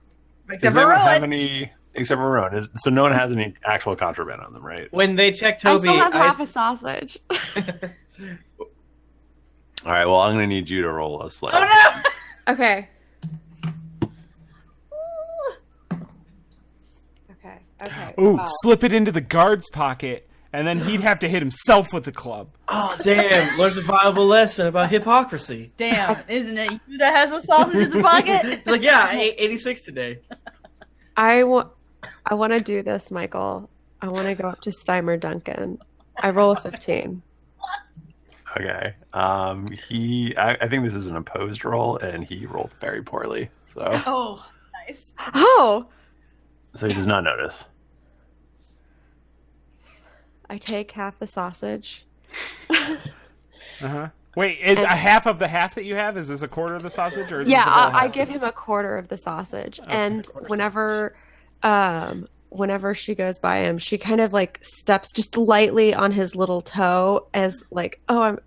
Except Does for anyone Rowan. have any? Except for Rowan. So no one has any actual contraband on them, right? When they check I Toby, still have half I a sausage. All right. Well, I'm gonna need you to roll a sled. Oh no! Okay. Okay. Ooh, Wow. slip it into the guard's pocket, and then he'd have to hit himself with the club. Oh, damn. Learns a valuable lesson about hypocrisy. Damn, isn't it you that has a sausage in the pocket? He's like, yeah, I ate 86 today. I want to do this, Michael. I want to go up to Steimer Duncan. I roll a 15. Okay. I think this is an opposed roll, and he rolled very poorly. So Oh, nice. Oh, he does not notice. I take half the sausage. Uh-huh. Wait, is a half of the half that you have? Is this a quarter of the sausage, or is Yeah, this the whole I half? give him a quarter of the sausage, Okay, and quarter whenever she goes by him, she kind of like steps just lightly on his little toe, as like, oh,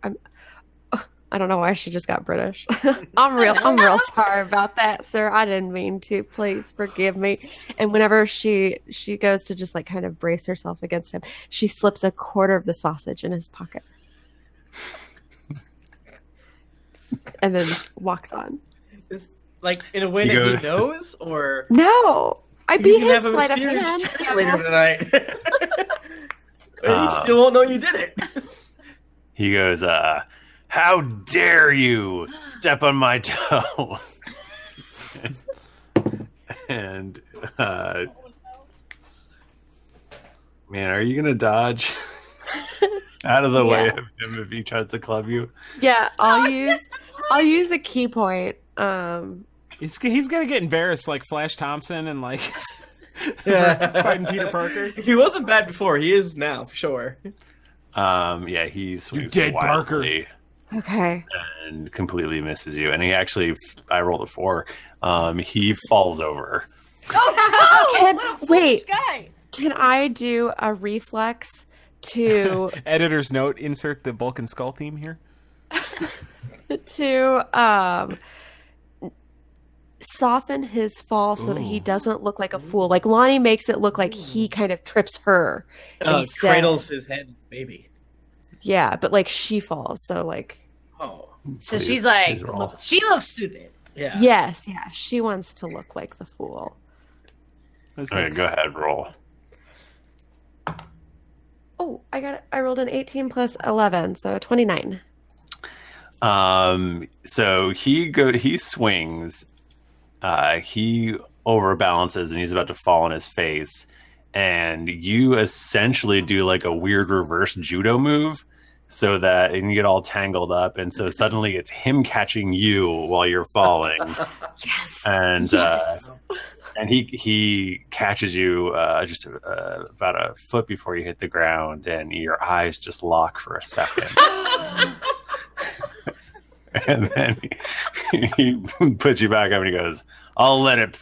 I don't know why she just got British. I'm real sorry about that, sir. I didn't mean to. Please forgive me. And whenever she goes to just like kind of brace herself against him, she slips a quarter of the sausage in his pocket. And then walks on. Is like in a way You that go- he knows, or No, I so beat you can his have a sleight of mysterious hand. trick later tonight. And you still won't know you did it. He goes, how dare you step on my toe? And man, are you gonna dodge out of the way Yeah. of him if he tries to club you? Yeah, I'll use a key point. He's gonna get embarrassed like Flash Thompson and like fighting Peter Parker. He wasn't bad before. He is now, for sure. Yeah, he swings dead, Parker. wildly Okay. and completely misses you. And he actually, I rolled a 4. He falls over. Oh, Can- what a wait. foolish guy. Can I do a reflex to Editor's note: insert the Bulk and Skull theme here. soften his fall so that he doesn't look like a fool? Like Lahni makes it look like he kind of trips her instead. Cradles his head, baby. Yeah, but like she falls, so like Oh, So Please- she's like, please roll. look, she looks stupid. yeah. yes, yeah, she wants to look like the fool. This Okay, is- go ahead, roll. Oh, I rolled an 18 plus 11, so 29. So he swings, he overbalances, and he's about to fall on his face, and you essentially do like a weird reverse judo move, so that and you get all tangled up, and so suddenly it's him catching you while you're falling, Yes. and Yes. and he catches you just about a foot before you hit the ground, and your eyes just lock for a second. And then he puts you back up and he goes, I'll let it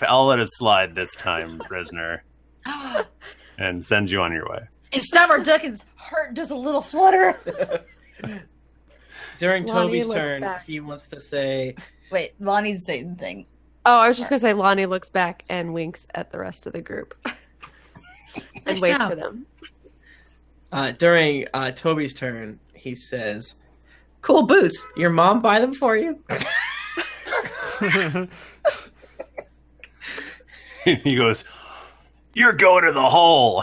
slide this time, prisoner. And sends you on your way. And Stubber Duncan's heart does a little flutter. During Lonnie Toby's looks turn, back. he wants to say, Wait, Lonnie's saying the thing. Oh, I was just gonna say Lahni looks back and winks at the rest of the group. And Nice waits job. for them. during Toby's turn, he says, cool boots. Your mom buy them for you? And he goes, you're going to the hole.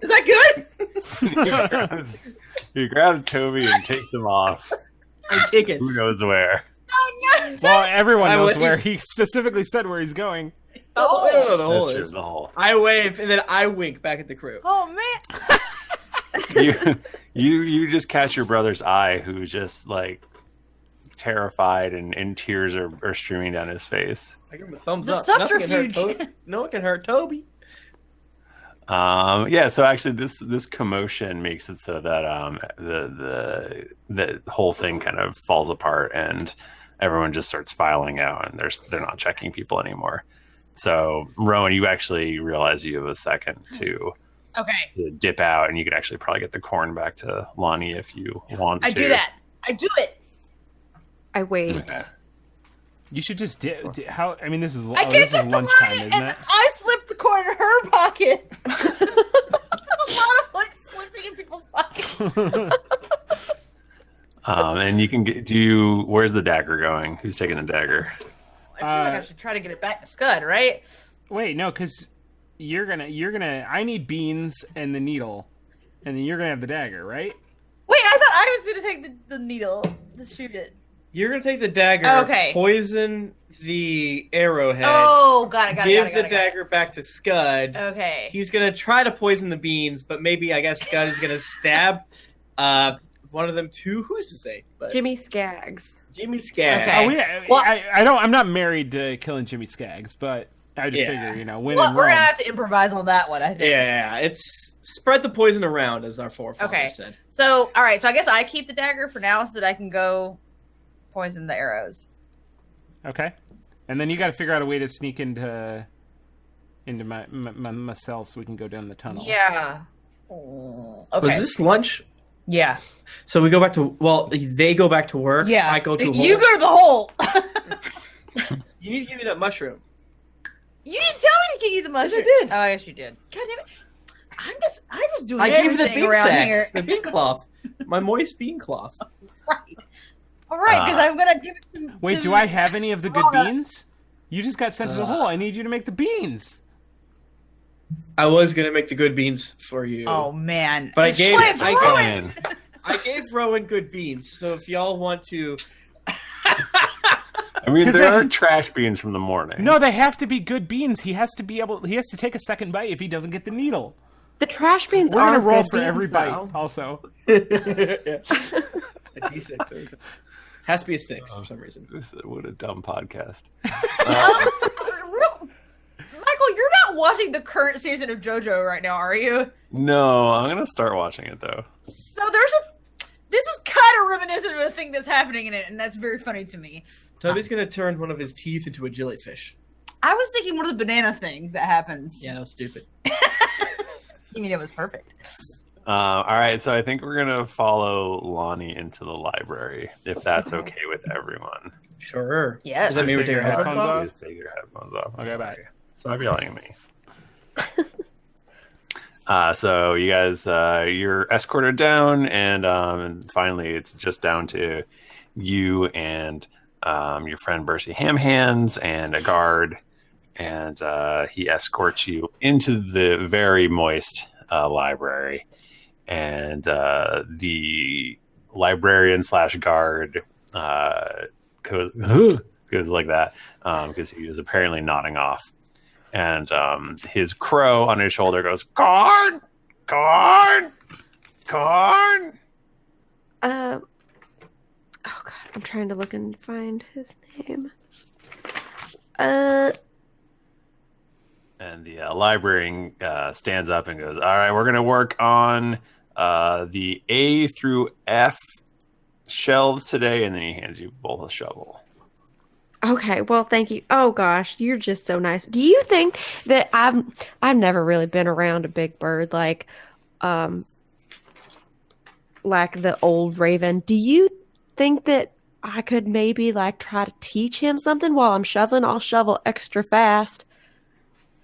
Is that good? He grabs Toby and takes him off. I'm kicking. Who knows where? Well, everyone I knows would- where. He specifically said where he's going. Oh, I don't know the hole That's true, is. the hole. I wave and then I wink back at the crew. Oh man. You just catch your brother's eye, who's just like terrified, and tears are streaming down his face. I give him a thumbs The up. Nothing can hurt subterfuge. Toby. No one can hurt Toby. Yeah, so actually this commotion makes it so that the whole thing kind of falls apart, and everyone just starts filing out, and they're not checking people anymore. So, Rowan, you actually realize you have a second to dip out, and you could actually probably get the corn back to Lahni if you want to. I do that. I do it. I wait. Okay. You should just how? I mean, this is this is lunchtime, isn't and it? I slipped the corn in her pocket. There's a lot of like slipping in people's pockets. And you can get. Where's the dagger going? Who's taking the dagger? I feel like I should try to get it back to Skud, right? Wait, no, because you're gonna. I need beans and the needle, and then you're gonna have the dagger, right? Wait, I thought I was gonna take the needle to shoot it. You're gonna take the dagger, Okay. poison the arrowhead, Oh, got it. give the dagger back to Skud. Okay. He's gonna try to poison the beans, but maybe I guess Skud is gonna stab one of them too. Who's to say? But Jimmy Skaggs. Jimmy Skaggs. Okay. Oh, yeah. Well- I'm not married to killing Jimmy Skaggs, but I just figure, when Well, in we're Rome. gonna have to improvise on that one, I think. Yeah, it's spread the poison around, as our forefathers said. So, all right. So I guess I keep the dagger for now, so that I can go poison the arrows. Okay, and then you got to figure out a way to sneak into my cell so we can go down the tunnel. Yeah. Okay. Was this lunch? Yeah. So we go back to they go back to work. Yeah. I go to a hole. You go to the hole. You need to give me that mushroom. You didn't tell me to give you the mushroom. Yes, I did. Oh, I guess you did. God damn it! I'm just doing I gave you the everything bean around sack, here. the bean cloth, my moist bean cloth. Right. All right, because I'm gonna give it to. Wait, do I have any of the good beans? You just got sent to the hole. I need you to make the beans. I was gonna make the good beans for you. Oh man! But This plan's ruined. I gave Rowan good beans. So if y'all want to, I mean, there are trash beans from the morning. No, they have to be good beans. He has to take a second bite if he doesn't get the needle. The trash beans We're are gonna roll good for beans, every though. bite. Also, a D6. There we go. Has to be a 6 for some reason. What a dumb podcast. Michael, you're not watching the current season of JoJo right now, are you? No, I'm gonna start watching it though. So this is kind of reminiscent of a thing that's happening in it, and that's very funny to me. Toby's gonna turn one of his teeth into a jellyfish. I was thinking one of the banana thing that happens. Yeah, that was stupid. You mean it was perfect? All right, so I think we're gonna follow Lahni into the library, if that's okay with everyone. Sure. Yes. Does that mean we take our headphones off? Just take your headphones off. Okay, bye. Stop yelling at me. So you guys, you're escorted down, and finally it's just down to you and your friend Bercy Hamhands and a guard, and he escorts you into the very moist library, and the librarian / guard goes like that because he was apparently nodding off. And his crow on his shoulder goes, "Corn! Corn! Corn!" Oh god, I'm trying to look and find his name. And the librarian stands up and goes, "All right, we're going to work on the A through F shelves today." And then he hands you both a shovel. Okay, well, thank you. Oh gosh, you're just so nice. Do you think that I've never really been around a big bird like the old raven? Do you think that I could maybe like try to teach him something while I'm shoveling? I'll shovel extra fast.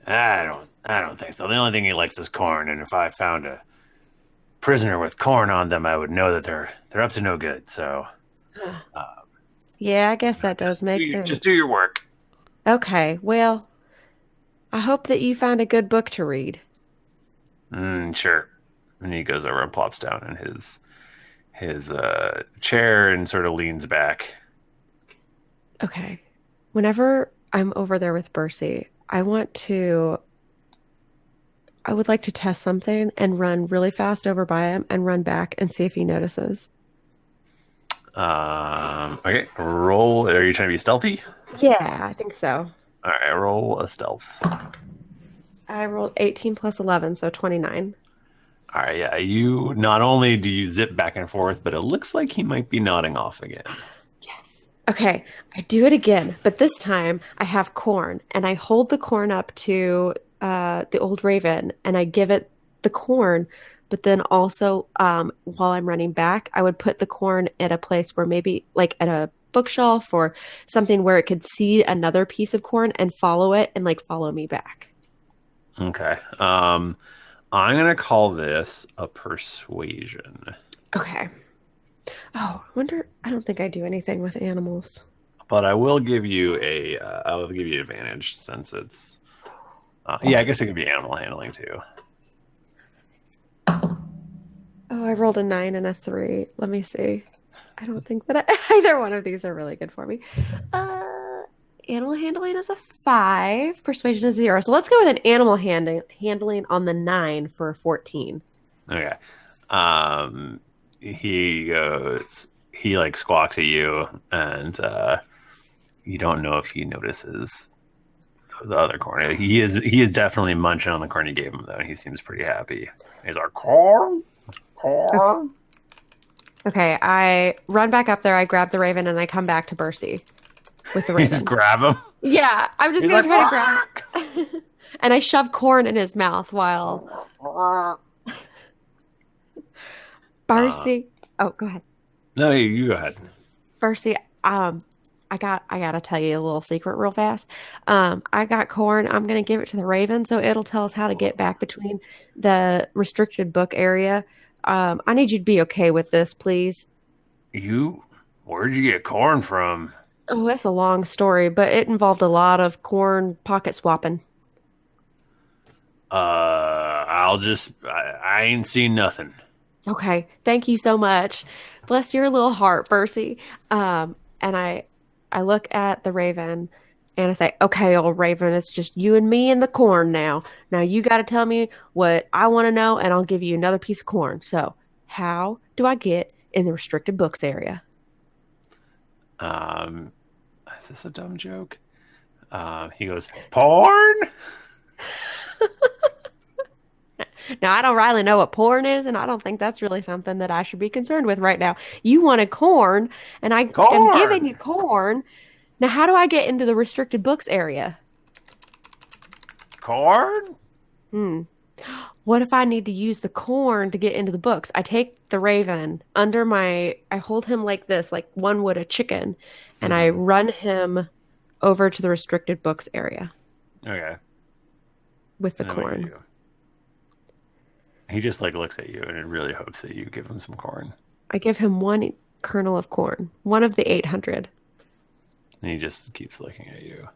I don't think so. The only thing he likes is corn, and if I found a prisoner with corn on them, I would know that they're up to no good. So yeah, I guess that does make sense. Just do your work. Okay, well, I hope that you find a good book to read. Sure. And he goes over and plops down in his chair and sort of leans back. Okay. Whenever I'm over there with Bercy, I would like to test something and run really fast over by him and run back and see if he notices. Okay, roll. Are you trying to be stealthy? Yeah, I think so. All right, roll a stealth. I rolled 18 plus 11, so 29. All right, yeah. You not only do you zip back and forth, but it looks like he might be nodding off again. Yes. Okay, I do it again, but this time I have corn, and I hold the corn up to the old raven, and I give it the corn. But then also, while I'm running back, I would put the corn at a place where maybe like at a bookshelf or something where it could see another piece of corn and follow it and like follow me back. Okay. I'm gonna call this a persuasion. Okay. Oh, I wonder. I don't think I do anything with animals. But I will give you I will give you advantage since it's. Yeah, I guess it could be animal handling too. Oh, I rolled a 9 and a 3. Let me see. I don't think that either one of these are really good for me. Animal handling is a 5. Persuasion is 0. So let's go with an animal handling on the 9 for a 14. Okay. He like squawks at you, and you don't know if he notices the other corn. He is definitely munching on the corn you gave him, though, and he seems pretty happy. He's like, corn. Okay, I run back up there, I grab the raven, and I come back to Bercy with the You raven. just grab him. Yeah, I'm just He's going to like, try to grab it. And I shove corn in his mouth while... Bercy... Oh, go ahead. No, you go ahead. Bercy, I gotta tell you a little secret real fast. I got corn. I'm gonna give it to the raven, so it'll tell us how to get back between the restricted book area. I need you to be okay with this, please. Where'd you get corn from? Oh, it's a long story, but it involved a lot of corn pocket swapping. I ain't seen nothing. Okay, thank you so much. Bless your little heart, Bercy. And I look at the raven and I say, okay, old raven, it's just you and me and the corn now. Now you got to tell me what I want to know and I'll give you another piece of corn. So how do I get in the restricted books area? Is this a dumb joke? He goes, porn? Now, I don't really know what porn is, and I don't think that's really something that I should be concerned with right now. You wanted corn, and I am giving you corn. Now, how do I get into the restricted books area? Corn? What if I need to use the corn to get into the books? I take the raven I hold him like this, like one would a chicken, and I run him over to the restricted books area. Okay. With the corn. He just like looks at you and really hopes that you give him some corn. I give him one kernel of corn, one of the 800. And he just keeps looking at you.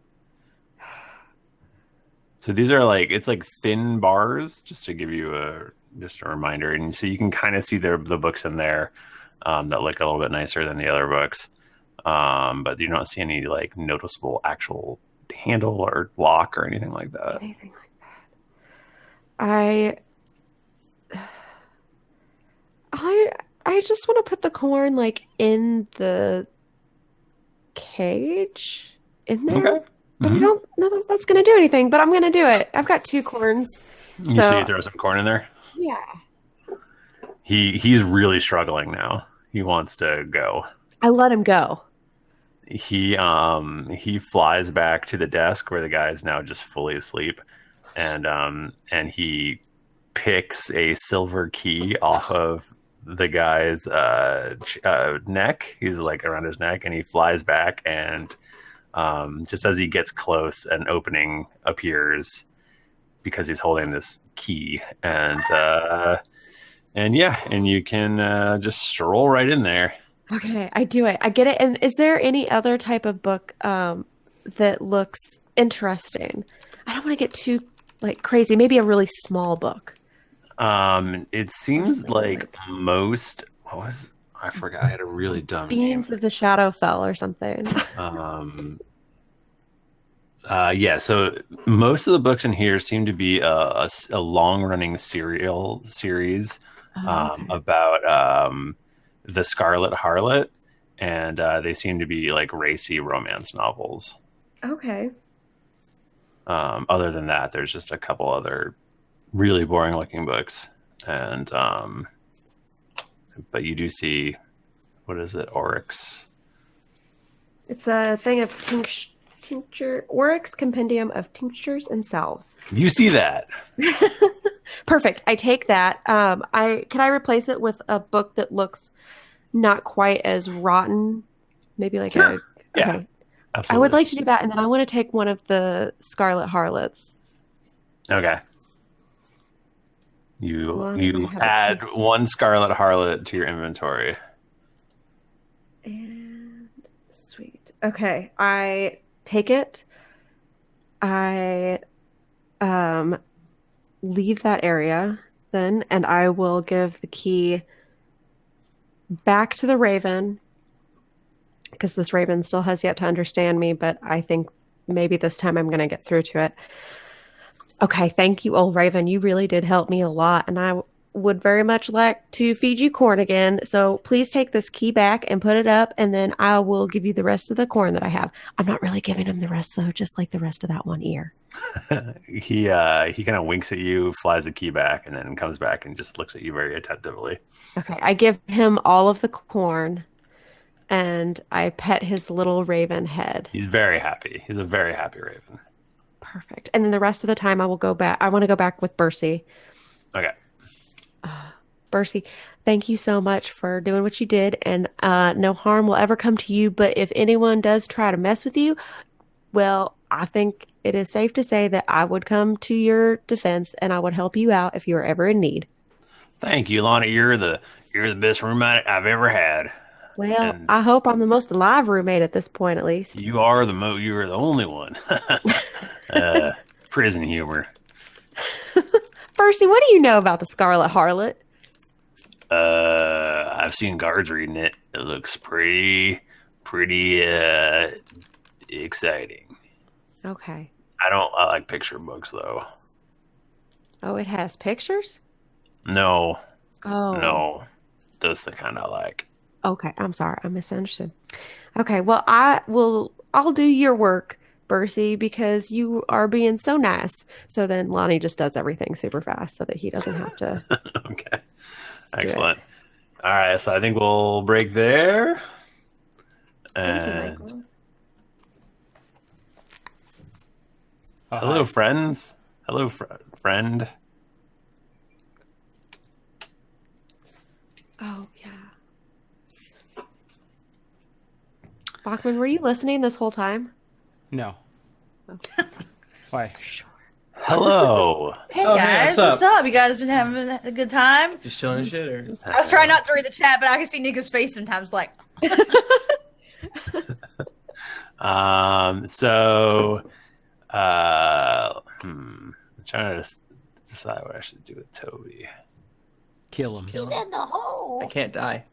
So these are it's like thin bars, just to give you a reminder. And so you can kind of see the books in there that look a little bit nicer than the other books. But you don't see any like noticeable actual handle or lock or anything like that. Anything like that. I just want to put the corn like in the cage in there. Okay. But I don't know that that's going to do anything, but I'm going to do it. I've got 2 corns. You see you throw some corn in there? Yeah. He's really struggling now. He wants to go. I let him go. He flies back to the desk where the guy is now just fully asleep, and he picks a silver key off of the guy's neck. He's like around his neck, and he flies back, and just as he gets close, an opening appears because he's holding this key, and you can just stroll right in there. Okay, I do it. I get it. And is there any other type of book that looks interesting? I don't want to get too like crazy. Maybe a really small book. It seems like most. I forgot. I had a really dumb Beings name. of the Shadowfell or something. Yeah. So most of the books in here seem to be a long-running serial series about the Scarlet Harlot, and they seem to be like racy romance novels. Okay. Other than that, there's just a couple other really boring-looking books, and but you do see, what is it, Oryx? It's a thing of tincture, Oryx Compendium of Tinctures and Salves. You see that? Perfect. I take that. Can I replace it with a book that looks not quite as rotten? Maybe like Sure. Yeah. Okay. Absolutely. I would like to do that, and then I want to take one of the Scarlet Harlots. Okay. Well, You I have a add piece. one Scarlet Harlot to your inventory. And sweet. Okay, I take it. I leave that area then, and I will give the key back to the Raven, because this Raven still has yet to understand me, but I think maybe this time I'm going to get through to it. Okay, thank you, old Raven. You really did help me a lot, and I would very much like to feed you corn again. So please take this key back and put it up, and then I will give you the rest of the corn that I have. I'm not really giving him the rest, though, just like the rest of that one ear. He kind of winks at you, flies the key back, and then comes back and just looks at you very attentively. Okay, I give him all of the corn, and I pet his little raven head. He's very happy. He's a very happy Raven. Perfect. And then the rest of the time I will go back. I want to go back with Bercy. Okay. Bercy, thank you so much for doing what you did, and no harm will ever come to you. But if anyone does try to mess with you, well, I think it is safe to say that I would come to your defense, and I would help you out if you were ever in need. Thank you, Lahni. You're the best roommate I've ever had. Well, And I hope I'm the most alive roommate at this point, at least. you are you are the only one. Prison humor. Bercy, what do you know about the Scarlet Harlot? I've seen guards reading it. It looks pretty exciting. Okay. I like picture books though. Oh, it has pictures? No, Oh. no, that's the kind I like. Okay, I'm sorry. I misunderstood. Okay, well, I'll do your work, Bercy, because you are being so nice. So then Lonnie just does everything super fast so that he doesn't have to. Okay, excellent. All right, so I think we'll break there. And Thank you, Michael. hello, friends. Hello, friend. Oh, yeah. Bachmann, were you listening this whole time? No. Why? Sure. Hello. Hey Oh, hey, guys, what's what's up? You guys been having a good time? Just chilling and shit, or I was trying not to read the chat, but I can see Nika's face sometimes. Like, I'm trying to decide what I should do with Toby. Kill him. he's in the hole. I can't die.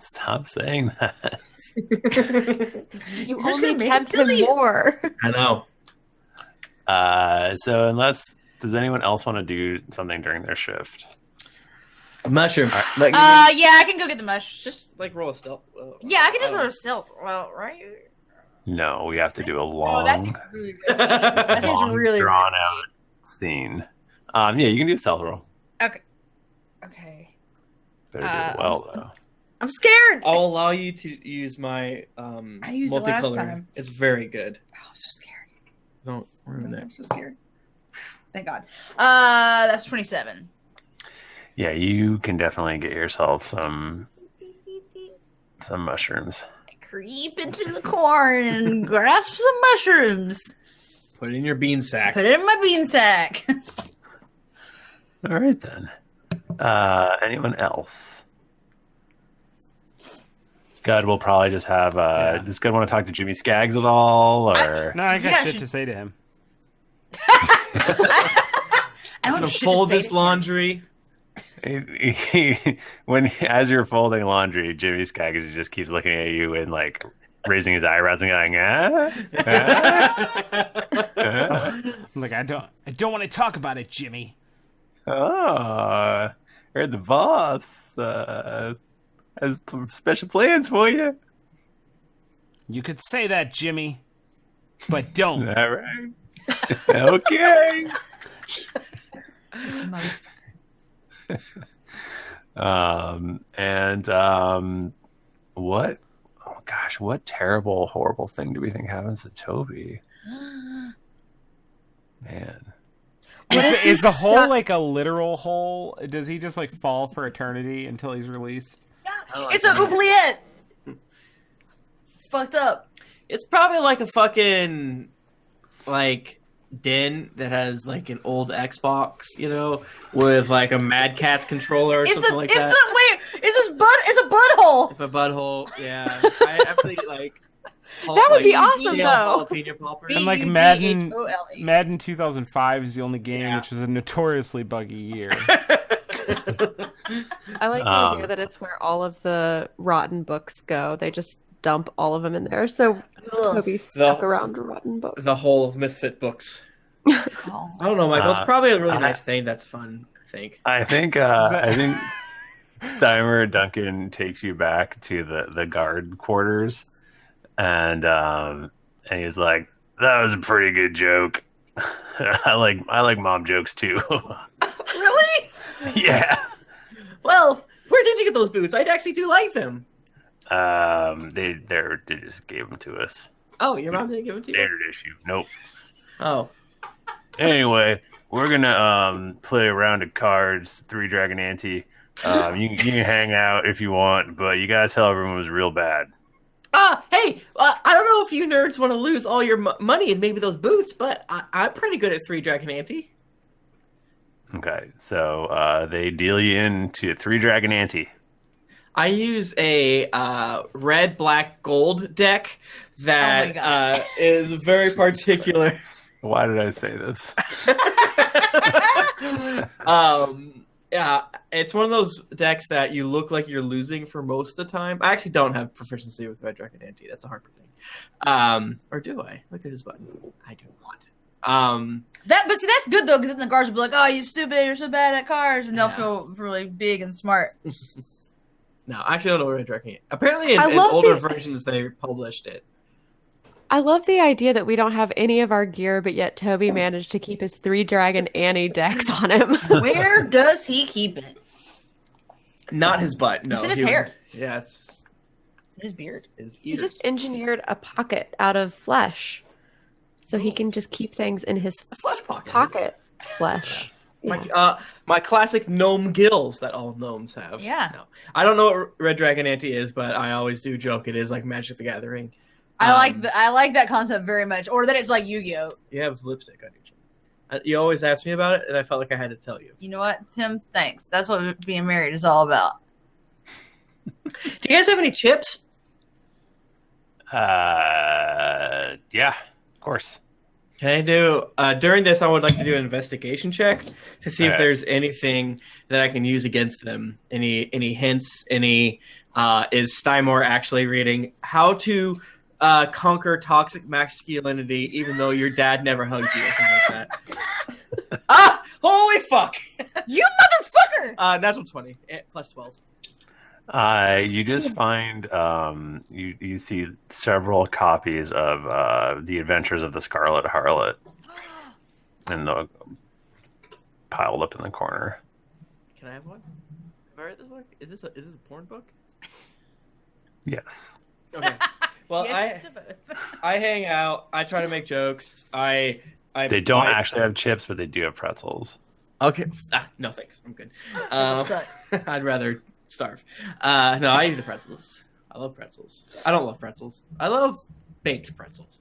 Stop saying that. You Who's only gonna make tempt him him delete? more. I know. So does anyone else want to do something during their shift? Mushroom. Like, Yeah, I can go get the mush. just like roll a stealth. Yeah, I can just roll a stealth. Well, right? No, we have to do a Oh, that long, seems really risky. That seems long really drawn out scene. Yeah, you can do a stealth roll. risky. Okay. Better do it well though. I'm scared. I'll allow you to use my I used it last time. It's very good. Oh, I'm so scared. Don't ruin I'm it. so scared. Thank God. That's 27. Yeah, you can definitely get yourself some mushrooms. I creep into the corn and grasp some mushrooms. Put it in your bean sack. Put it in my bean sack. All right then. Anyone else? Scud will probably just have. Does Scud want to talk to Jimmy Skaggs at all, or? No, I got Yeah, shit she- to say to him. I I'm don't gonna shit to fold say this to- laundry. As you're folding laundry, Jimmy Skaggs just keeps looking at you and like raising his eyebrows and going, I'm like, I don't want to talk about it, Jimmy. Oh, heard the boss has special plans for you. You could say that, Jimmy, but don't. All right. Okay. This mother- what? What? Oh gosh, what terrible, horrible thing do we think happens to Toby? Man. Is the hole like a literal hole? Does he just like fall for eternity until he's released? It's an oubliette. It's fucked up. It's probably like a fucking like den that has like an old Xbox, with like a Mad Catz controller or something like that. It's a butthole. It's my butthole. Yeah, I actually like. That would be awesome, though. Jalapeno poppers. And like Madden 2005 is the only game which was a notoriously buggy year. I like the idea that it's where all of the rotten books go. They just dump all of them in there. So Toby's stuck around rotten books. The whole of Misfit books. I don't know, Michael. It's probably a really nice thing. That's fun, I think. I think Steimer Duncan takes you back to the guard quarters. And he's like, that was a pretty good joke. I like mom jokes too. Really? Yeah. Well, where did you get those boots? I actually do like them. They just gave them to us. Oh, your mom didn't give them to you? Standard issue. Nope. Oh. Anyway, we're gonna play a round of cards, 3 Dragon Ante. You can hang out if you want, but you gotta tell everyone it was real bad. Hey, I don't know if you nerds want to lose all your money and maybe those boots, but I'm pretty good at 3 Dragon Ante. Okay, so they deal you into 3 Dragon Ante. I use a red, black, gold deck that is very particular. Why did I say this? Yeah, it's one of those decks that you look like you're losing for most of the time. I actually don't have proficiency with Red Dragon Ante. That's a hard thing. Or do I? Look at this button. I do not. But see, that's good though, because then the guards will be like, "Oh, you stupid! You're so bad at cards," and they'll feel really big and smart. No, I actually don't know Red Dragon Ante. Apparently, in older versions, they published it. I love the idea that we don't have any of our gear, but yet Toby managed to keep his 3 Dragon Ante decks on him. Where does he keep it? Not his butt. No, it's in his hair. Yeah, it's his beard. His ears. He just engineered a pocket out of flesh, so he can just keep things in his flesh pocket. Flesh. Yes. Yeah. My classic gnome gills that all gnomes have. Yeah. No, I don't know what Red Dragon Ante is, but I always do joke it is like Magic the Gathering. I like that concept very much, or that it's like Yu-Gi-Oh. You have lipstick on your chin. You always ask me about it, and I felt like I had to tell you. You know what, Tim? Thanks. That's what being married is all about. Do you guys have any chips? Yeah, of course. Can I do during this? I would like to do an investigation check to see if there's anything that I can use against them. Any hints? Is Steimer actually reading how to conquer toxic masculinity, even though your dad never hugged you or something like that? Holy fuck! You motherfucker! Natural 20 plus 12. You just find you see several copies of The Adventures of the Scarlet Harlot, and the piled up in the corner. Can I have one? Have I read this book? Is this a porn book? Yes. Okay. Well, Yes. I hang out. I try to make jokes. I They don't actually have chips, but they do have pretzels. Okay. No, thanks. I'm good. I'd rather starve. No, I eat the pretzels. I love pretzels. I don't love pretzels. I love baked pretzels.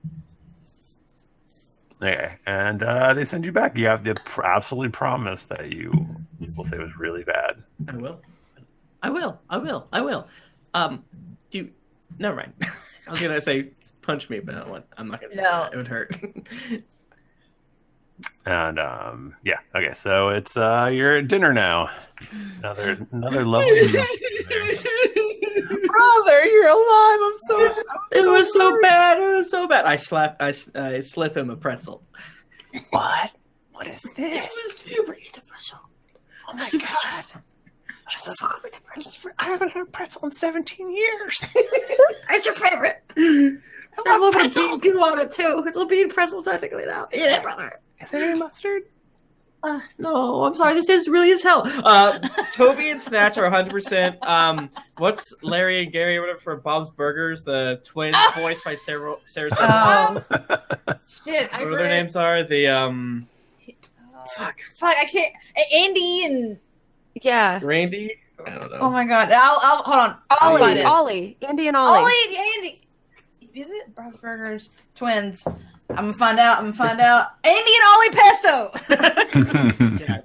Okay, and they send you back. You have the absolute promise that you will say it was really bad. I will. Never mind. I was gonna say punch me, but I'm not gonna say that. It would hurt. And yeah, okay, so it's you're at dinner now. Another lovely meal. Brother, you're alive. I'm so. It was so bad. I slip him a pretzel. What? What is this? Super eat the pretzel. Oh my god! I haven't had a pretzel in 17 years. It's your favorite. I love a bean goo on it too. It's a bean pretzel technically now. Eat it, brother. Is there any mustard? No, I'm sorry. This is really as hell. Toby and Snatch are 100%. What's Larry and Gary or whatever for Bob's Burgers? The twins voiced by Sarah Oh, shit. What their names are? The Fuck, I can't. Andy and Yeah. Randy. I don't know. oh my god. I'll hold on. Ollie. Andy and Ollie. Ollie and Andy. Is it Bob's Burgers twins? I'm gonna find out. Andy and Ollie Pesto. Yeah,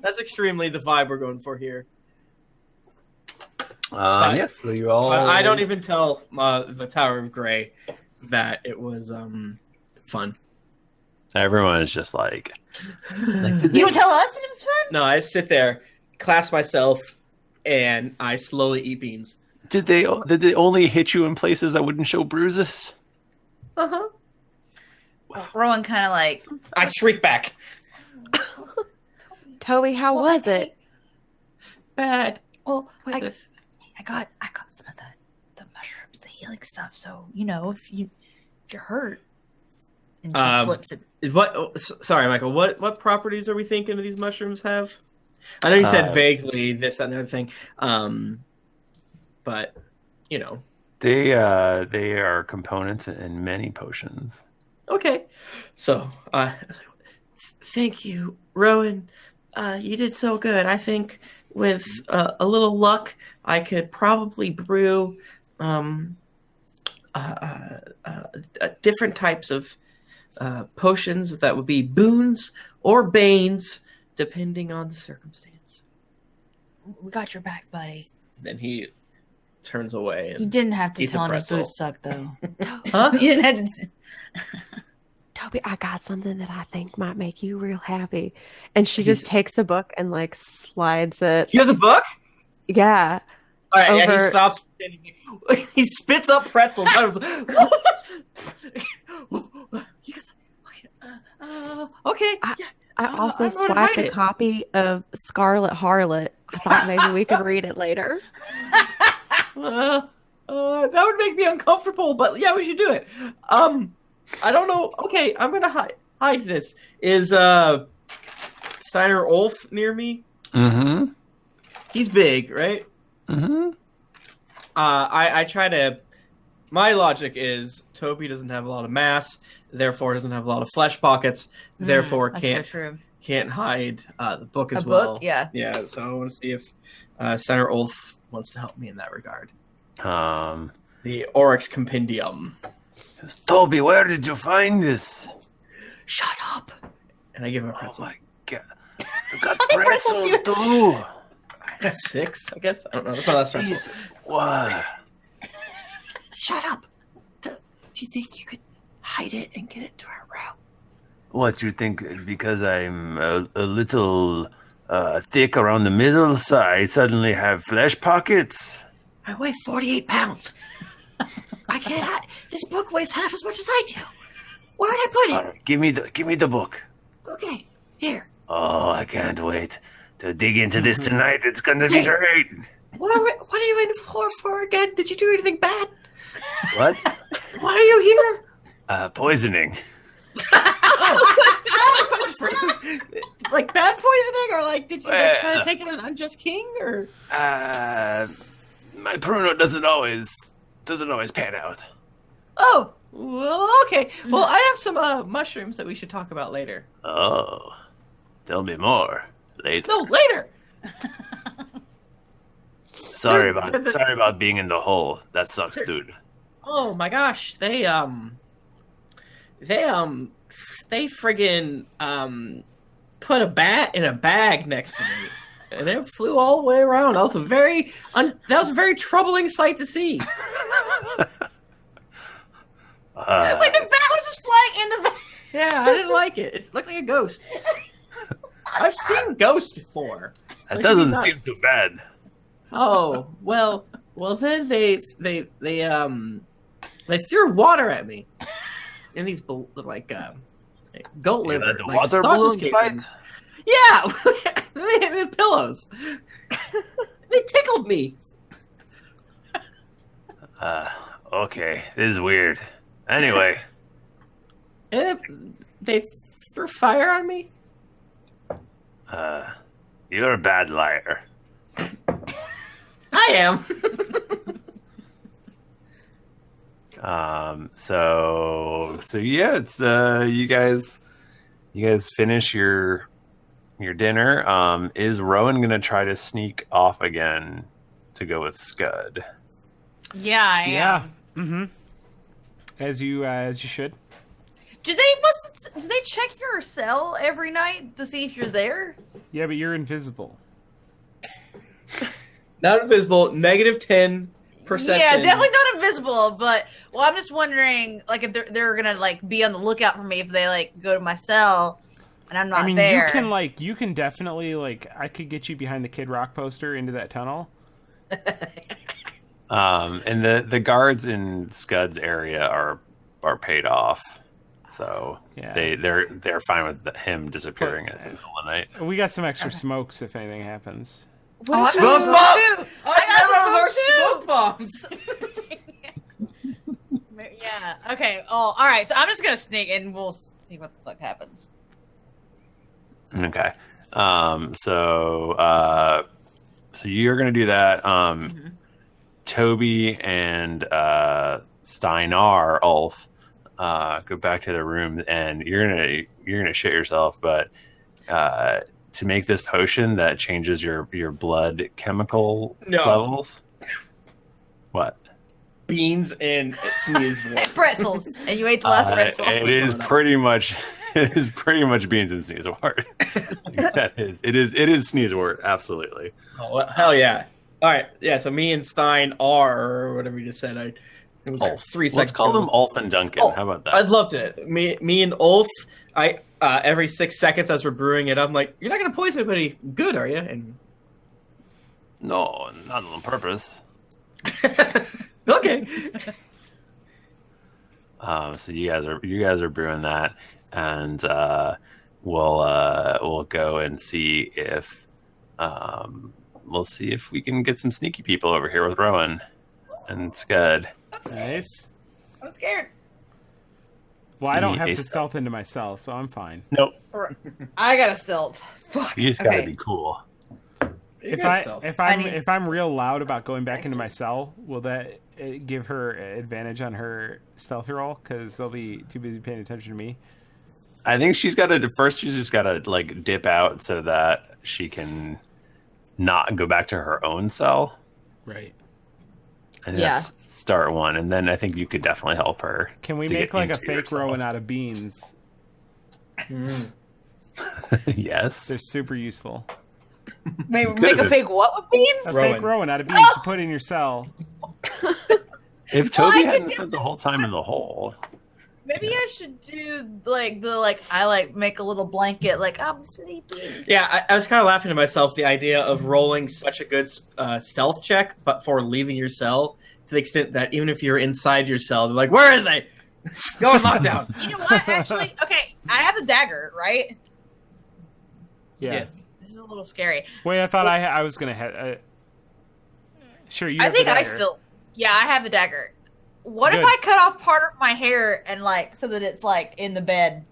that's extremely the vibe we're going for here. Yeah, so you all. I don't even tell the Tower of Grey that it was fun. Everyone is just like. You don't tell us that it was fun? No, I sit there, clasp myself, and I slowly eat beans. Did they only hit you in places that wouldn't show bruises? Uh-huh. Rowan kind of like. I shriek back. Toby, how was it? Bad. Well, I got some of the mushrooms, the healing stuff. So if you're hurt, and she slips it. What? Sorry, Michael. What properties are we thinking these mushrooms have? I know you said vaguely this, that, and the other thing. But They are components in many potions. Okay. So, thank you, Rowan. You did so good. I think with a little luck, I could probably brew different types of potions that would be boons or banes, depending on the circumstance. We got your back, buddy. Then he turns away. You didn't have to eats a tell him his pretzel. boots suck, though. Huh? You didn't have to. Toby, I got something that I think might make you real happy. And she just takes the book and like slides it. You have the book? Yeah. All right, yeah, Over- he stops. He spits up pretzels. I was okay. I also I'm gonna swiped write a it. copy of Scarlet Harlot. I thought maybe we could read it later. That would make me uncomfortable, but yeah, we should do it. I don't know. Okay, I'm gonna hide this. Is Steiner Ulf near me? Mm-hmm. He's big, right? Mm-hmm. I try to. My logic is Toby doesn't have a lot of mass, therefore doesn't have a lot of flesh pockets, therefore That's can't so true. can't hide the book as A well. book, yeah. Yeah. So I want to see if Steiner Ulf wants to help me in that regard. The Oryx Compendium. Toby, where did you find this? Shut up! And I give him a Oh pretzel. my god. You got pretzels too. I have 6, I guess. I don't know. That's my last pretzel. Jesus. Wow. Shut up! Do you think you could hide it and get it to our route? What, you think because I'm a little thick around the middle, so I suddenly have flesh pockets? I weigh 48 pounds. I can't hide. This book weighs half as much as I do. Where would I put it? All right, give me the book. Okay, here. Oh, I can't wait to dig into this tonight. It's gonna be great. What are you in for again? Did you do anything bad? What? Why are you here? Poisoning. Like bad poisoning, or like did you try to take an unjust king, or? My pruno doesn't always pan out. Oh, well, okay. Well, I have some mushrooms that we should talk about later. Oh, tell me more later. No, later. Sorry about being in the hole. That sucks, dude. Oh my gosh, they friggin' put a bat in a bag next to me, and it flew all the way around. That was a very troubling sight to see. Wait, the bat was just flying in the back. Yeah, I didn't like it. It looked like a ghost. I've seen ghosts before. So That it doesn't could be seem too bad. Oh well. Then they threw water at me in these goat liver, The like water sausage balloon fight? casings. Yeah, they hit me with pillows. They tickled me. Okay, this is weird. Anyway, And they threw fire on me. You're a bad liar. I am. So yeah, it's you guys finish your dinner. Is Rowan gonna try to sneak off again to go with Skud? Yeah, I am. Yeah. Mm-hmm. As you should. Do they check your cell every night to see if you're there? Yeah, but you're invisible. Not invisible. -10 perception. Yeah, definitely not invisible. But I'm just wondering, like, if they're gonna like be on the lookout for me if they like go to my cell and I'm not there. You can definitely I could get you behind the Kid Rock poster into that tunnel. And the guards in Scud's area are paid off, so yeah. they're fine with him disappearing at the middle of the night. We got some extra smokes if anything happens. Oh, Smoke bombs! I got some smoke bombs! Yeah. Okay. Oh, all right. So I'm just gonna sneak and we'll see what the fuck happens. Okay. So you're gonna do that. Toby and Steinar Ulf go back to their room, and you're gonna shit yourself. But to make this potion that changes your blood chemical levels. What? Beans and sneeze water. And pretzels, and you ate the last pretzel. It is pretty much beans and sneeze wort. That is it is sneeze wort, absolutely. Oh well, hell yeah! All right, yeah. So me and Stein are, or whatever you just said. It was 3 seconds. Let's call them Ulf and Duncan. Oh, how about that? I'd love to. Me and Ulf. Every 6 seconds as we're brewing it, I'm like, "You're not gonna poison anybody, good, are you?" And no, not on purpose. Okay. So you guys are brewing that, and we'll go and see if we can get some sneaky people over here with Rowan and Skud. Nice. I'm scared. Well, I don't have to stealth into my cell, so I'm fine. Nope. I got a stealth. Fuck. You just gotta be cool. If I'm real loud about going back into my cell, will that give her advantage on her stealth roll? Because they'll be too busy paying attention to me. I think she's just gotta like dip out so that she can not go back to her own cell. Right. And that's start one, and then I think you could definitely help her. Can we make like a fake Rowan out of beans? Yes. They're super useful. Maybe make a fake what with beans? A fake Rowan out of beans to put in your cell. If Toby hadn't spent the whole time in the hole. Maybe I should do I make a little blanket like I'm sleeping. Yeah, I was kind of laughing to myself the idea of rolling such a good stealth check, but for leaving your cell to the extent that even if you're inside your cell, they're like, "Where is they? Go in lockdown." You know what? Actually, okay, I have the dagger, right? Yeah. Yes. This is a little scary. Wait, I thought I was gonna head. Sure, you. I have think the I dagger. still. Yeah, I have the dagger. What Good. if I cut off part of my hair and so that it's in the bed?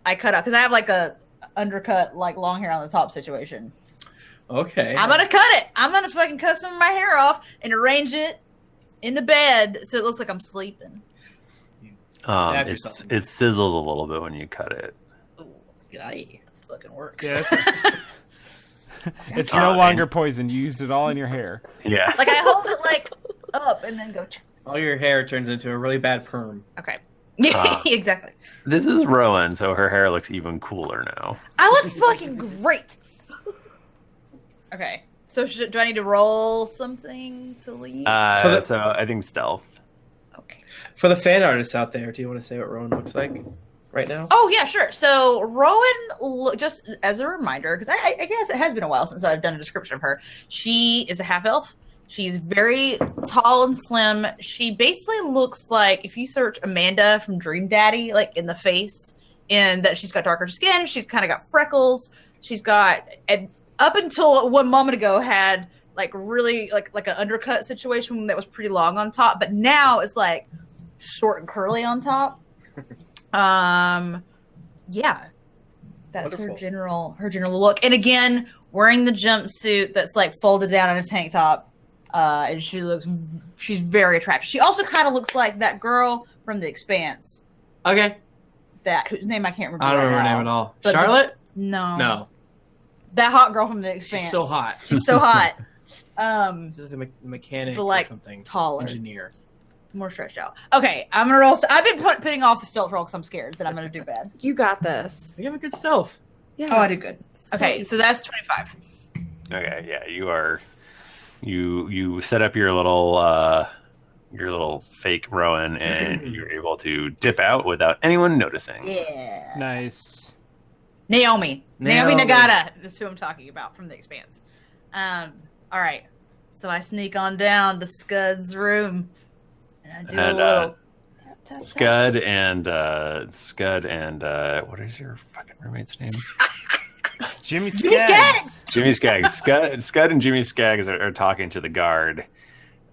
I cut off because I have a undercut long hair on the top situation. Okay. I'm gonna cut it. I'm gonna fucking cut some of my hair off and arrange it in the bed so it looks like I'm sleeping. It sizzles a little bit when you cut it. Ooh, this fucking works. Yeah, it's no longer poison. You used it all in your hair. Yeah. I hold it up and then go. All your hair turns into a really bad perm. Okay. Yeah, exactly. This is Rowan, so her hair looks even cooler now. I look fucking great. Okay. So do I need to roll something to leave? So I think stealth. Okay. For the fan artists out there, do you want to say what Rowan looks like right now? Oh, yeah, sure. So Rowan, just as a reminder, because I guess it has been a while since I've done a description of her. She is a half-elf. She's very tall and slim. She basically looks like, if you search Amanda from Dream Daddy, in the face, and that she's got darker skin, she's kind of got freckles. She's got, and up until 1 moment ago, had really an undercut situation that was pretty long on top, but now it's short and curly on top. Yeah. That's Wonderful. her general look. And again, wearing the jumpsuit that's like folded down in a tank top. And she's very attractive. She also kind of looks like that girl from The Expanse. Okay. Whose name I can't remember. I don't remember her now. name at all. But Charlotte? No. No. That hot girl from The Expanse. She's so hot. She's so hot. She's like a mechanic But, like, or something. taller. Engineer. More stretched out. Okay, I'm gonna roll. I've been putting off the stealth roll because I'm scared that I'm gonna do bad. You got this. You have a good stealth. Yeah. Oh, I did good. Okay, so that's 25. Okay, yeah, you are. You set up your little fake Rowan, and you're able to dip out without anyone noticing. Yeah. Nice. Naomi Naomi. Nagata. That's who I'm talking about from The Expanse. All right. So I sneak on down to Scud's room, and I do a And, little tap, tap, tap. Scud and what is your fucking roommate's name? Jimmy Jimmy Skaggs. Jimmy Skaggs. Scud and Jimmy Skaggs are talking to the guard,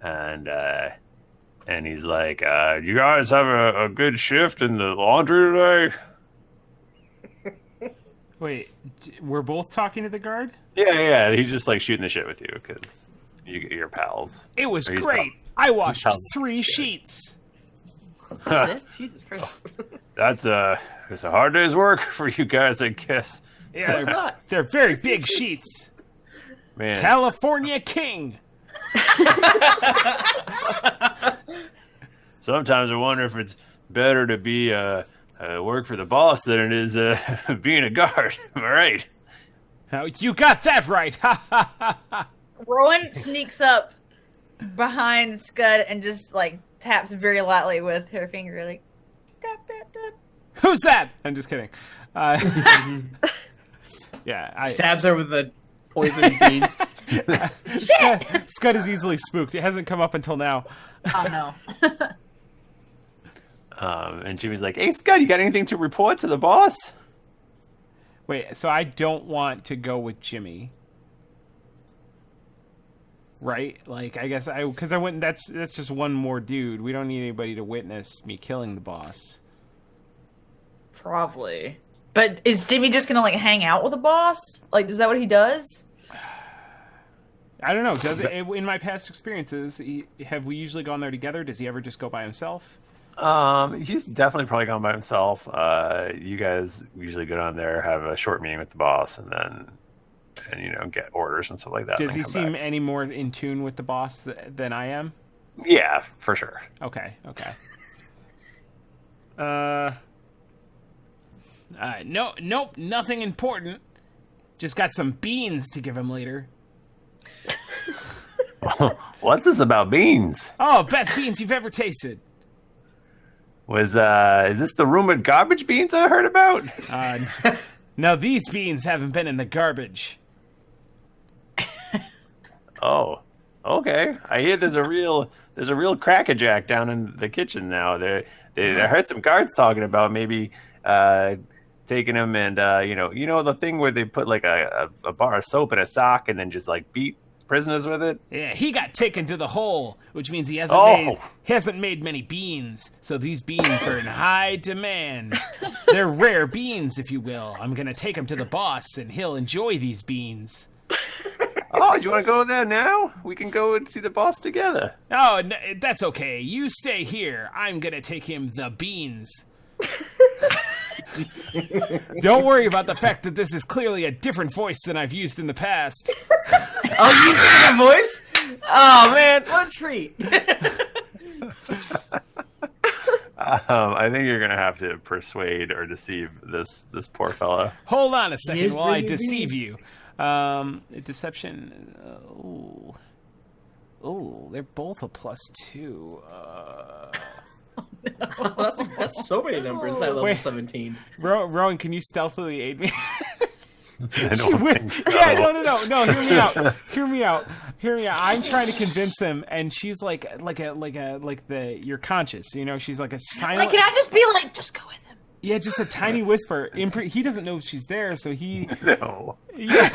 and he's like, "You guys have a good shift in the laundry today?" Wait, we're both talking to the guard? Yeah. He's just like shooting the shit with you because you're pals. It was Or he's great. I washed pal- 3 sheets. That's it? Jesus Christ. It's a hard day's work for you guys, I guess. Yeah, It's not. they're very big sheets. Man, California King. sometimes I wonder if it's better to be work for the boss than it is being a guard. Am I right? Oh, you got that right. Ha ha ha ha. Rowan sneaks up behind Scud and just like taps very lightly with her finger, like tap tap tap. Who's that? I'm just kidding. Yeah, Stabs her with the poison beans. Scud is easily spooked. It hasn't come up until now. Oh no. And Jimmy's like, "Hey, Scott, you got anything to report to the boss?" Wait, so I don't want to go with Jimmy, right? Like, I guess because I wouldn't. That's just one more dude. We don't need anybody to witness me killing the boss. Probably. But is Jimmy just gonna like hang out with the boss? Like, is that what he does? I don't know. Does it in my past experiences? Have we usually gone there together? Does he ever just go by himself? He's definitely probably gone by himself. You guys usually go down there, have a short meeting with the boss, and get orders and stuff like that. Does and he come seem back. any more in tune with the boss than I am? Yeah, for sure. Okay. Nope, nothing important. Just got some beans to give him later. What's this about beans? Oh, best beans you've ever tasted. Is this the rumored garbage beans I heard about? No, these beans haven't been in the garbage. Oh, okay. I hear there's a real crackerjack down in the kitchen now. I heard some guards talking about maybe taking him and the thing where they put like a bar of soap in a sock and then just like beat prisoners with it. Yeah, he got taken to the hole, which means he hasn't made many beans. So these beans are in high demand. They're rare beans, if you will. I'm gonna take him to the boss, and he'll enjoy these beans. Oh, do you want to go there now? We can go and see the boss together. Oh, that's okay. You stay here. I'm gonna take him the beans. Don't worry about the fact that this is clearly a different voice than I've used in the past. Oh, you hear the voice? Oh man, what a treat! I think you're gonna have to persuade or deceive this poor fella. Hold on a second Yes, while I bring your deceive beans. you. Deception. Oh, they're both a +2. that's so many numbers at level Wait. 17. Rowan, can you stealthily aid me? I don't think so. Yeah, no. Hear me out. I'm trying to convince him, and she's you're conscious. She's like a tiny. Like, can I just be like, just go with him? Yeah, just a tiny whisper. He doesn't know she's there, so he. No. Yeah.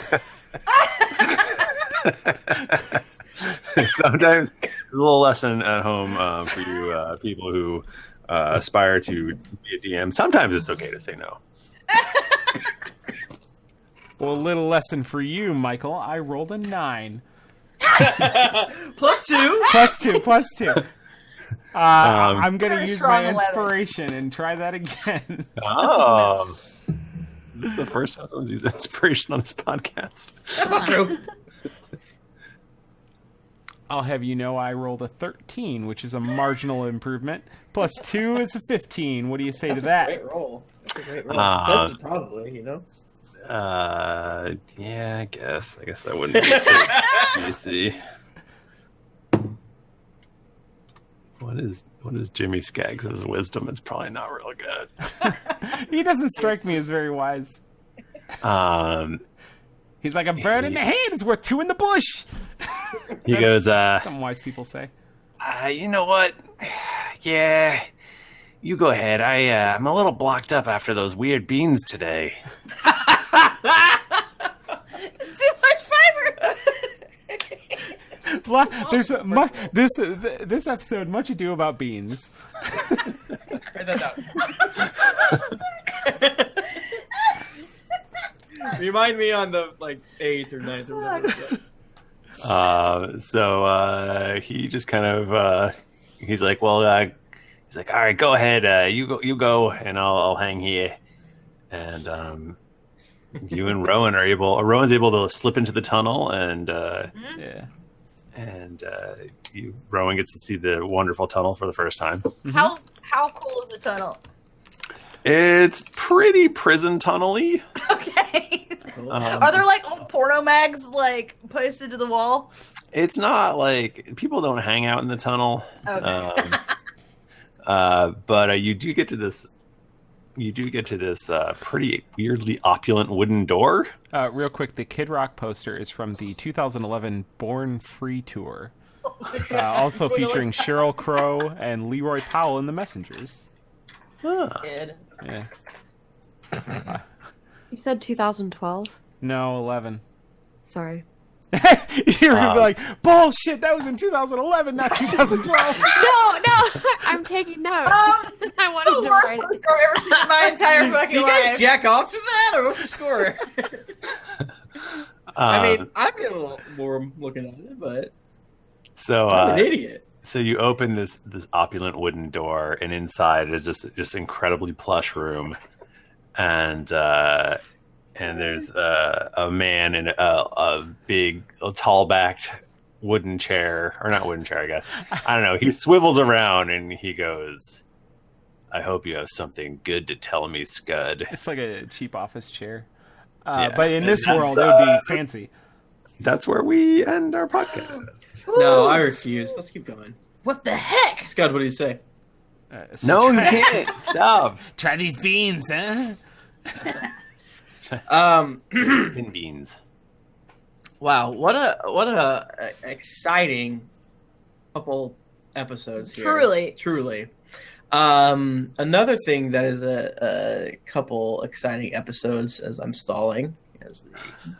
Sometimes it's a little lesson at home for you people who aspire to be a DM. Sometimes it's okay to say no. Well, a little lesson for you, Michael. I rolled a 9. Plus 2. Plus 2. I'm going to Very use strong my 11. inspiration and try that again. Oh. This is the first time someone's used inspiration on this podcast. That's not true. I'll have you know I rolled a 13, which is a marginal improvement. Plus 2 is a 15. What do you say That's to that? Great roll. That's a great roll. Uh, That's probably, Yeah, I guess that wouldn't be easy. What is Jimmy Skaggs' wisdom? It's probably not real good. He doesn't strike me as very wise. He's like a bird in the hand is worth 2 in the bush. He goes, Some wise people say. You know what? Yeah, you go ahead. I'm a little blocked up after those weird beans today. It's too much fiber. This episode, much ado about beans. Write that down. Remind me on the 8th or 9th or whatever. So he just kind of he's like, well, he's like, all right, go ahead, you go, and I'll hang here. And you and Rowan's able to slip into the tunnel, and Yeah. and Rowan gets to see the wonderful tunnel for the first time. How cool is the tunnel? It's pretty prison tunnel-y. Okay. Are there old porno mags posted to the wall? It's not like people don't hang out in the tunnel. Okay. But you do get to this. You do get to this pretty weirdly opulent wooden door. Real quick, the Kid Rock poster is from the 2011 Born Free tour, also featuring Sheryl Crow and Leroy Powell in The Messengers. Huh. Kid. Yeah. You said 2012? No, 11. Sorry. You're gonna be like, bullshit, that was in 2011, not 2012. No, I'm taking notes. I wanted to write it. I've ever seen in my entire Do fucking you guys life. jack off to that, or what's the score? I mean, I'm getting a little more looking at it, but So I'm an idiot. So you open this opulent wooden door, and inside is just incredibly plush room, and there's a man in a big, tall-backed wooden chair, or not wooden chair, I guess. I don't know. He swivels around and he goes, "I hope you have something good to tell me, Skud." It's like a cheap office chair. Yeah. But in this world, it would be fancy. That's where we end our podcast. No, I refuse. Let's keep going. What the heck? Scott, what do you say? No, you can't. Stop. Try these beans, huh? Pin beans. Wow, what a exciting couple episodes here. Truly. Another thing that is a couple exciting episodes as I'm stalling, as the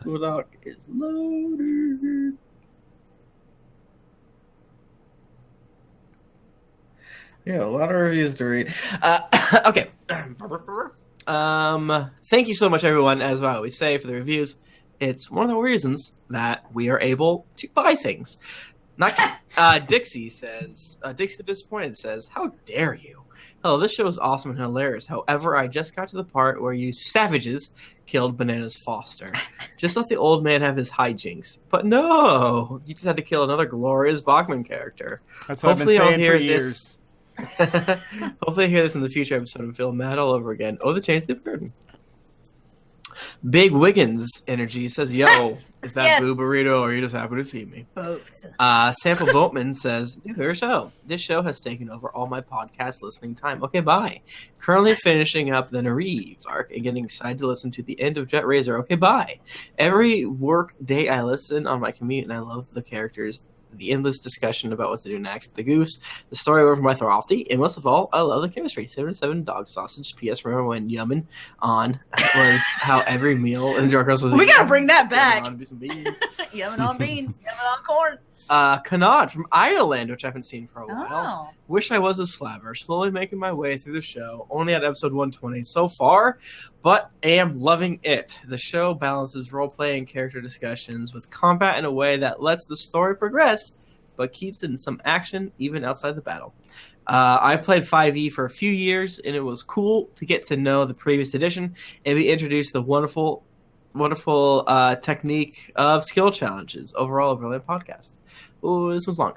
Google Doc is loaded. Yeah, a lot of reviews to read. Okay. Thank you so much, everyone. As I always say, for the reviews. It's one of the reasons that we are able to buy things. Not Dixie says, Dixie the Disappointed says, "How dare you? Hello, this show is awesome and hilarious. However, I just got to the part where you savages killed Bananas Foster. Just let the old man have his hijinks. But no, you just had to kill another glorious Bachmann character. That's what Hopefully I've I'll been saying hear for this- years. Hopefully I hear this in the future episode and feel mad all over again. Oh, the change the burden." Big Wiggins Energy says, "Yo, is that Yes. Boo Burrito or are you just happy to see me?" Both. Sample Boatman says, "Do her show. This show has taken over all my podcast listening time. Okay, bye. Currently finishing up the Nariv arc and getting excited to listen to the end of Jet Razor. Okay, bye. Every work day I listen on my commute and I love the characters, the endless discussion about what to do next, the goose, the story over by Throfty, and most of all, I love the chemistry. 7-7 dog sausage. P.S. Remember when Yummin' on was how every meal in Drunk House was We gotta eaten? bring that back. Yummin' on, do some beans. Yumming on beans, yumming on corn. Kanad from Ireland, which I haven't seen for a while. Oh. Wish I was a slabber. Slowly making my way through the show. Only at episode 120 so far, but am loving it. The show balances roleplay and character discussions with combat in a way that lets the story progress, but keeps in some action even outside the battle. I've played 5e for a few years, and it was cool to get to know the previous edition and be introduced to the wonderful technique of skill challenges. Overall, a brilliant podcast. Ooh, this one's long.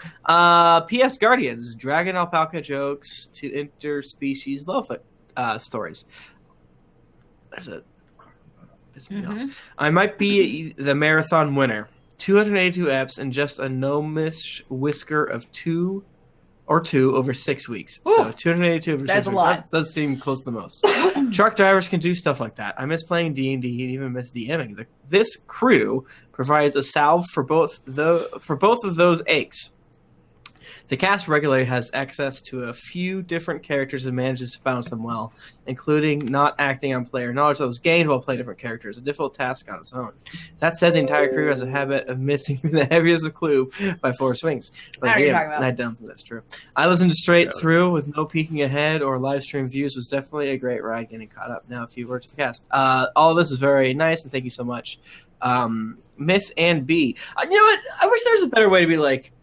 P.S. Guardians, Dragon Alpaca jokes to interspecies love stories. That's it. Piss me off. I might be the marathon winner. 282 eps and just a no-miss whisker of 2 over 6 weeks. Ooh, so 282 over 6 that's a weeks. lot. That does seem close to the most. Truck drivers can do stuff like that. I miss playing D&D and even miss DMing. This crew provides a salve for both of those aches. The cast regularly has access to a few different characters and manages to balance them well, including not acting on player knowledge that was gained while playing different characters, a difficult task on its own. That said, the entire crew has a habit of missing the heaviest of clue by 4 swings. But I know what you're talking about. I don't think that's true. I listened straight through with no peeking ahead or live stream views. Was definitely a great ride getting caught up. Now a few words to the cast. All of this is very nice, and thank you so much. Miss and B. You know what? I wish there was a better way to be like,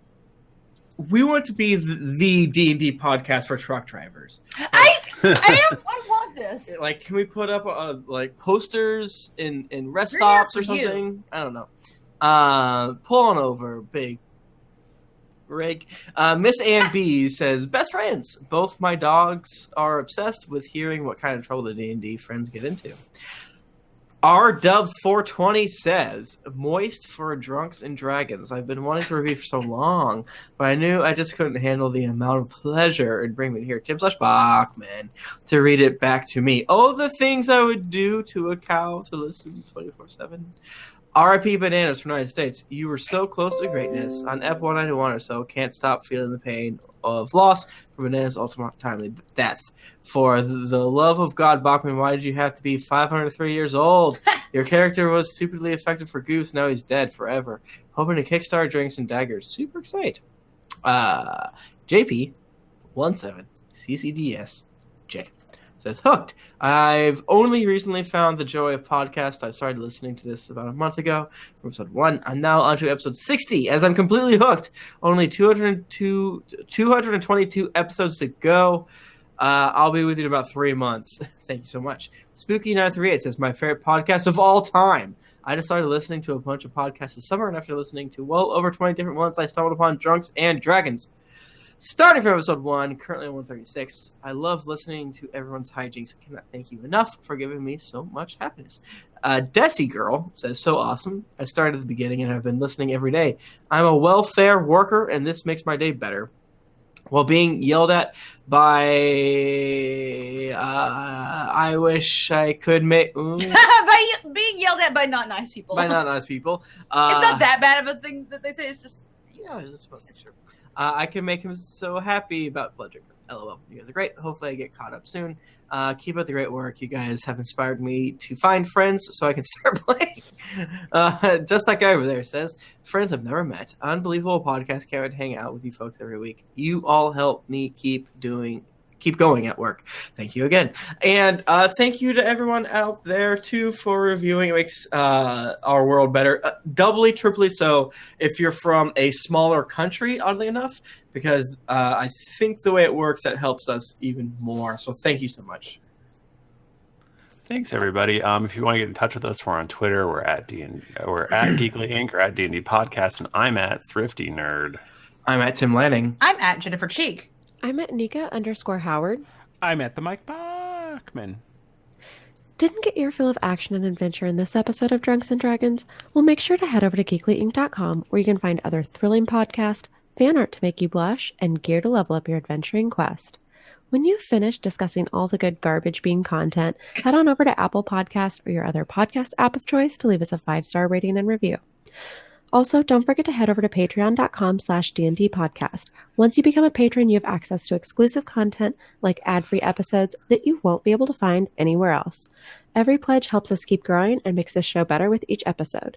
we want to be the D&D podcast for truck drivers. I want this. Like, can we put up like posters in rest stops or something? I don't know. Pull on over, big rig. Miss Ann B says, best friends. Both my dogs are obsessed with hearing what kind of trouble the D&D friends get into. R Dubs 420 says, moist for drunks and dragons. I've been wanting to review for so long, but I knew I just couldn't handle the amount of pleasure it'd bring me to hear Tim/Bachmann to read it back to me. Oh, the things I would do to a cow to listen 24/7. R.I.P. Bananas from the United States. You were so close to greatness. On Ep 191 or so, can't stop feeling the pain of loss for Bananas' ultimate timely death. For the love of God, Bachmann, why did you have to be 503 years old? Your character was stupidly effective for Goose. Now he's dead forever. Hoping to kickstart Drinks and Daggers. Super excited. JP17 CCDS J says, hooked. I've only recently found the joy of podcast. I started listening to this about a month ago from episode 1. I'm now on to episode 60 as I'm completely hooked. Only 222 episodes to go. I'll be with you in about 3 months. Thank you so much. Spooky938 says, my favorite podcast of all time. I just started listening to a bunch of podcasts this summer, and after listening to well over 20 different ones, I stumbled upon Drunks and Dragons. Starting from episode 1, currently on 136, I love listening to everyone's hijinks. I cannot thank you enough for giving me so much happiness. Desi Girl says, so awesome. I started at the beginning and have been listening every day. I'm a welfare worker, and this makes my day better. While being yelled at by, I wish I could make... by being yelled at by not nice people. By not nice people. It's not that bad of a thing that they say. It's just... Yeah, I just want to make sure. I can make him so happy about Blood Drinker. LOL. You guys are great. Hopefully I get caught up soon. Keep up the great work. You guys have inspired me to find friends so I can start playing. Just that guy over there says, friends I've never met. Unbelievable podcast. Can't wait to hang out with you folks every week. You all help me keep going at work. Thank you again. And thank you to everyone out there, too, for reviewing. It makes our world better. Doubly, triply so if you're from a smaller country, oddly enough, because I think the way it works, that helps us even more. So thank you so much. Thanks, everybody. If you want to get in touch with us, we're on Twitter. We're at GeeklyInc or at D&D Podcast, and I'm at Thrifty Nerd. I'm at Tim Lanning. I'm at Jennifer Cheek. I'm at Nika_Howard. I'm at the Mike Bachman. Didn't get your fill of action and adventure in this episode of Drunks and Dragons? Well, make sure to head over to GeeklyInc.com, where you can find other thrilling podcasts, fan art to make you blush, and gear to level up your adventuring quest. When you've finished discussing all the good garbage bean content, head on over to Apple Podcast or your other podcast app of choice to leave us a 5-star rating and review. Also, don't forget to head over to patreon.com/D&D podcast. Once you become a patron, you have access to exclusive content like ad-free episodes that you won't be able to find anywhere else. Every pledge helps us keep growing and makes this show better with each episode.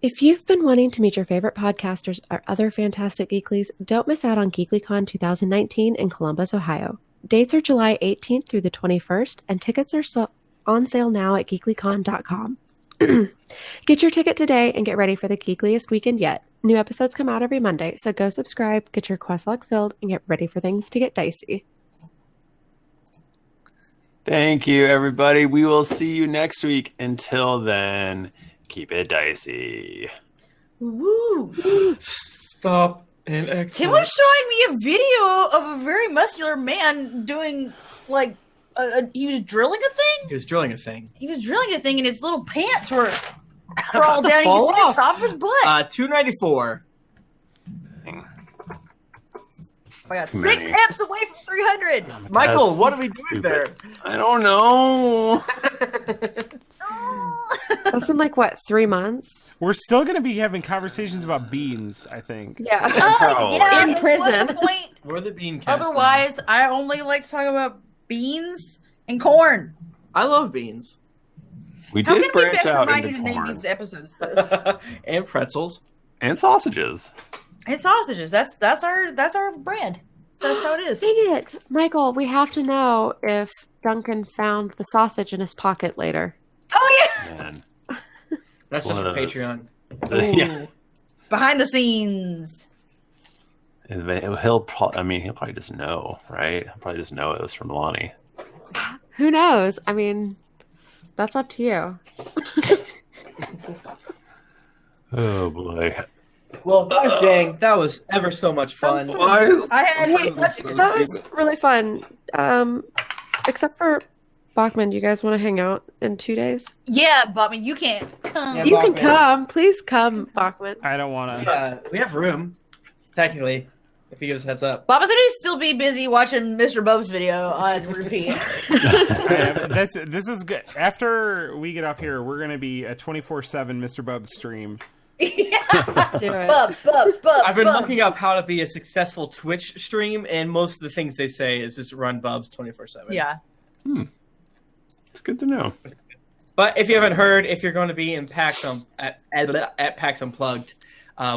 If you've been wanting to meet your favorite podcasters or other fantastic geeklies, don't miss out on GeeklyCon 2019 in Columbus, Ohio. Dates are July 18th through the 21st, and tickets are on sale now at geeklycon.com. Get your ticket today and get ready for the geekliest weekend yet. New episodes come out every Monday, so go subscribe, get your quest log filled, and get ready for things to get dicey. Thank you, everybody. We will see you next week. Until then, keep it dicey. Woo! Stop and exit. Tim was showing me a video of a very muscular man doing like he was drilling a thing. He was drilling a thing. He was drilling a thing, and his little pants were crawled down. You fall see the off. top of his butt. 294. I got Too 6 many. eps away from 300. Michael, That's what are we doing stupid. there? I don't know. That's in like, what, 3 months? We're still going to be having conversations about beans, I think. Yeah. Probably. Yeah, In that's prison. the point. We're the bean cast. Otherwise, I only like to talk about beans and corn. I love beans. We How did can we branch best out remind you into to name porn these episodes this? And pretzels. and sausages. And sausages. That's our brand. That's how it is. Dang it. Michael, we have to know if Duncan found the sausage in his pocket later. Oh yeah. Man. That's just One for of those. Patreon. Yeah. Behind the scenes. He'll probably just know, right? He'll probably just know it was from Lahni. Who knows? I mean, that's up to you. Oh boy. Well, gosh dang, that was ever so much fun. I had Wait, such that was really fun. Except for Bachmann, you guys want to hang out in 2 days? yeah, Bachmann, you can't come. Yeah, You can Bachmann. come. Please come, Bachmann. I don't want to. We have room, technically, if you give us a heads up. Bachmann's gonna still be busy watching Mr. Bub's video on repeat. This is good. After we get off here, we're going to be a 24/7 Mr. Bub stream. Do it. Bubs. I've been Bubs. looking up how to be a successful Twitch stream, and most of the things they say is just run Bubs 24/7. Yeah. It's good to know. But if you haven't heard, if you're going to be in PAX at PAX Unplugged,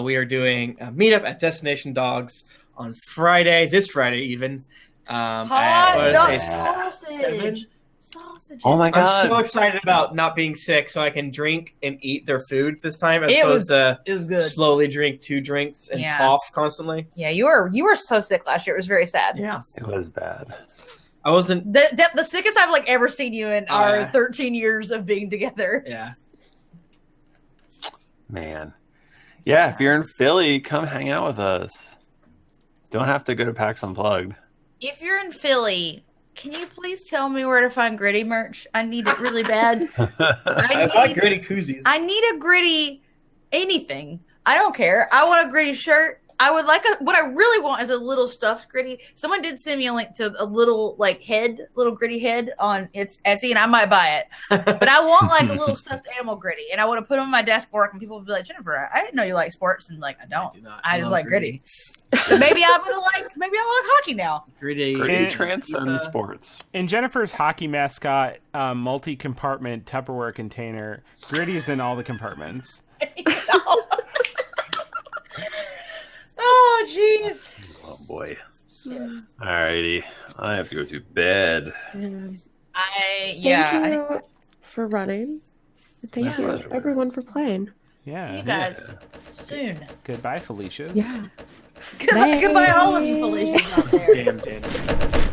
we are doing a meetup at Destination Dogs on Friday, this Friday even. Hot dog Sausage. Sausage. Oh my god. I'm so excited about not being sick, so I can drink and eat their food this time, as It opposed to was good. slowly drink 2 drinks and Yeah. cough constantly. Yeah, you were so sick last year. It was very sad. Yeah, It was bad. I wasn't. The sickest I've like ever seen you in our yeah. 13 years of being together. Yeah, Man. Yeah, if you're in Philly, come hang out with us. Don't have to go to PAX Unplugged. If you're in Philly, can you please tell me where to find Gritty merch? I need it really bad. I like gritty koozies. I need a Gritty anything. I don't care. I want a Gritty shirt. I would like what I really want is a little stuffed Gritty. Someone did send me a link to a little little Gritty head on its Etsy, and I might buy it. But I want like a little stuffed animal Gritty, and I want to put them on my desk at work, and people will be like, Jennifer, I didn't know you like sports, and like I don't. do not. I just love like Gritty. So maybe I like hockey now. Gritty. Gritty And- transcends sports. In Jennifer's hockey mascot multi-compartment Tupperware container, Gritty is in all the compartments. Oh jeez. Oh boy. Alrighty. I have to go to bed. Thank Yeah. you for running. And thank you, pleasure. everyone, for playing. See Yeah. you guys soon. Goodbye, Felicia's. Yeah. Goodbye, all of you Felicians out there. Damn, Danny.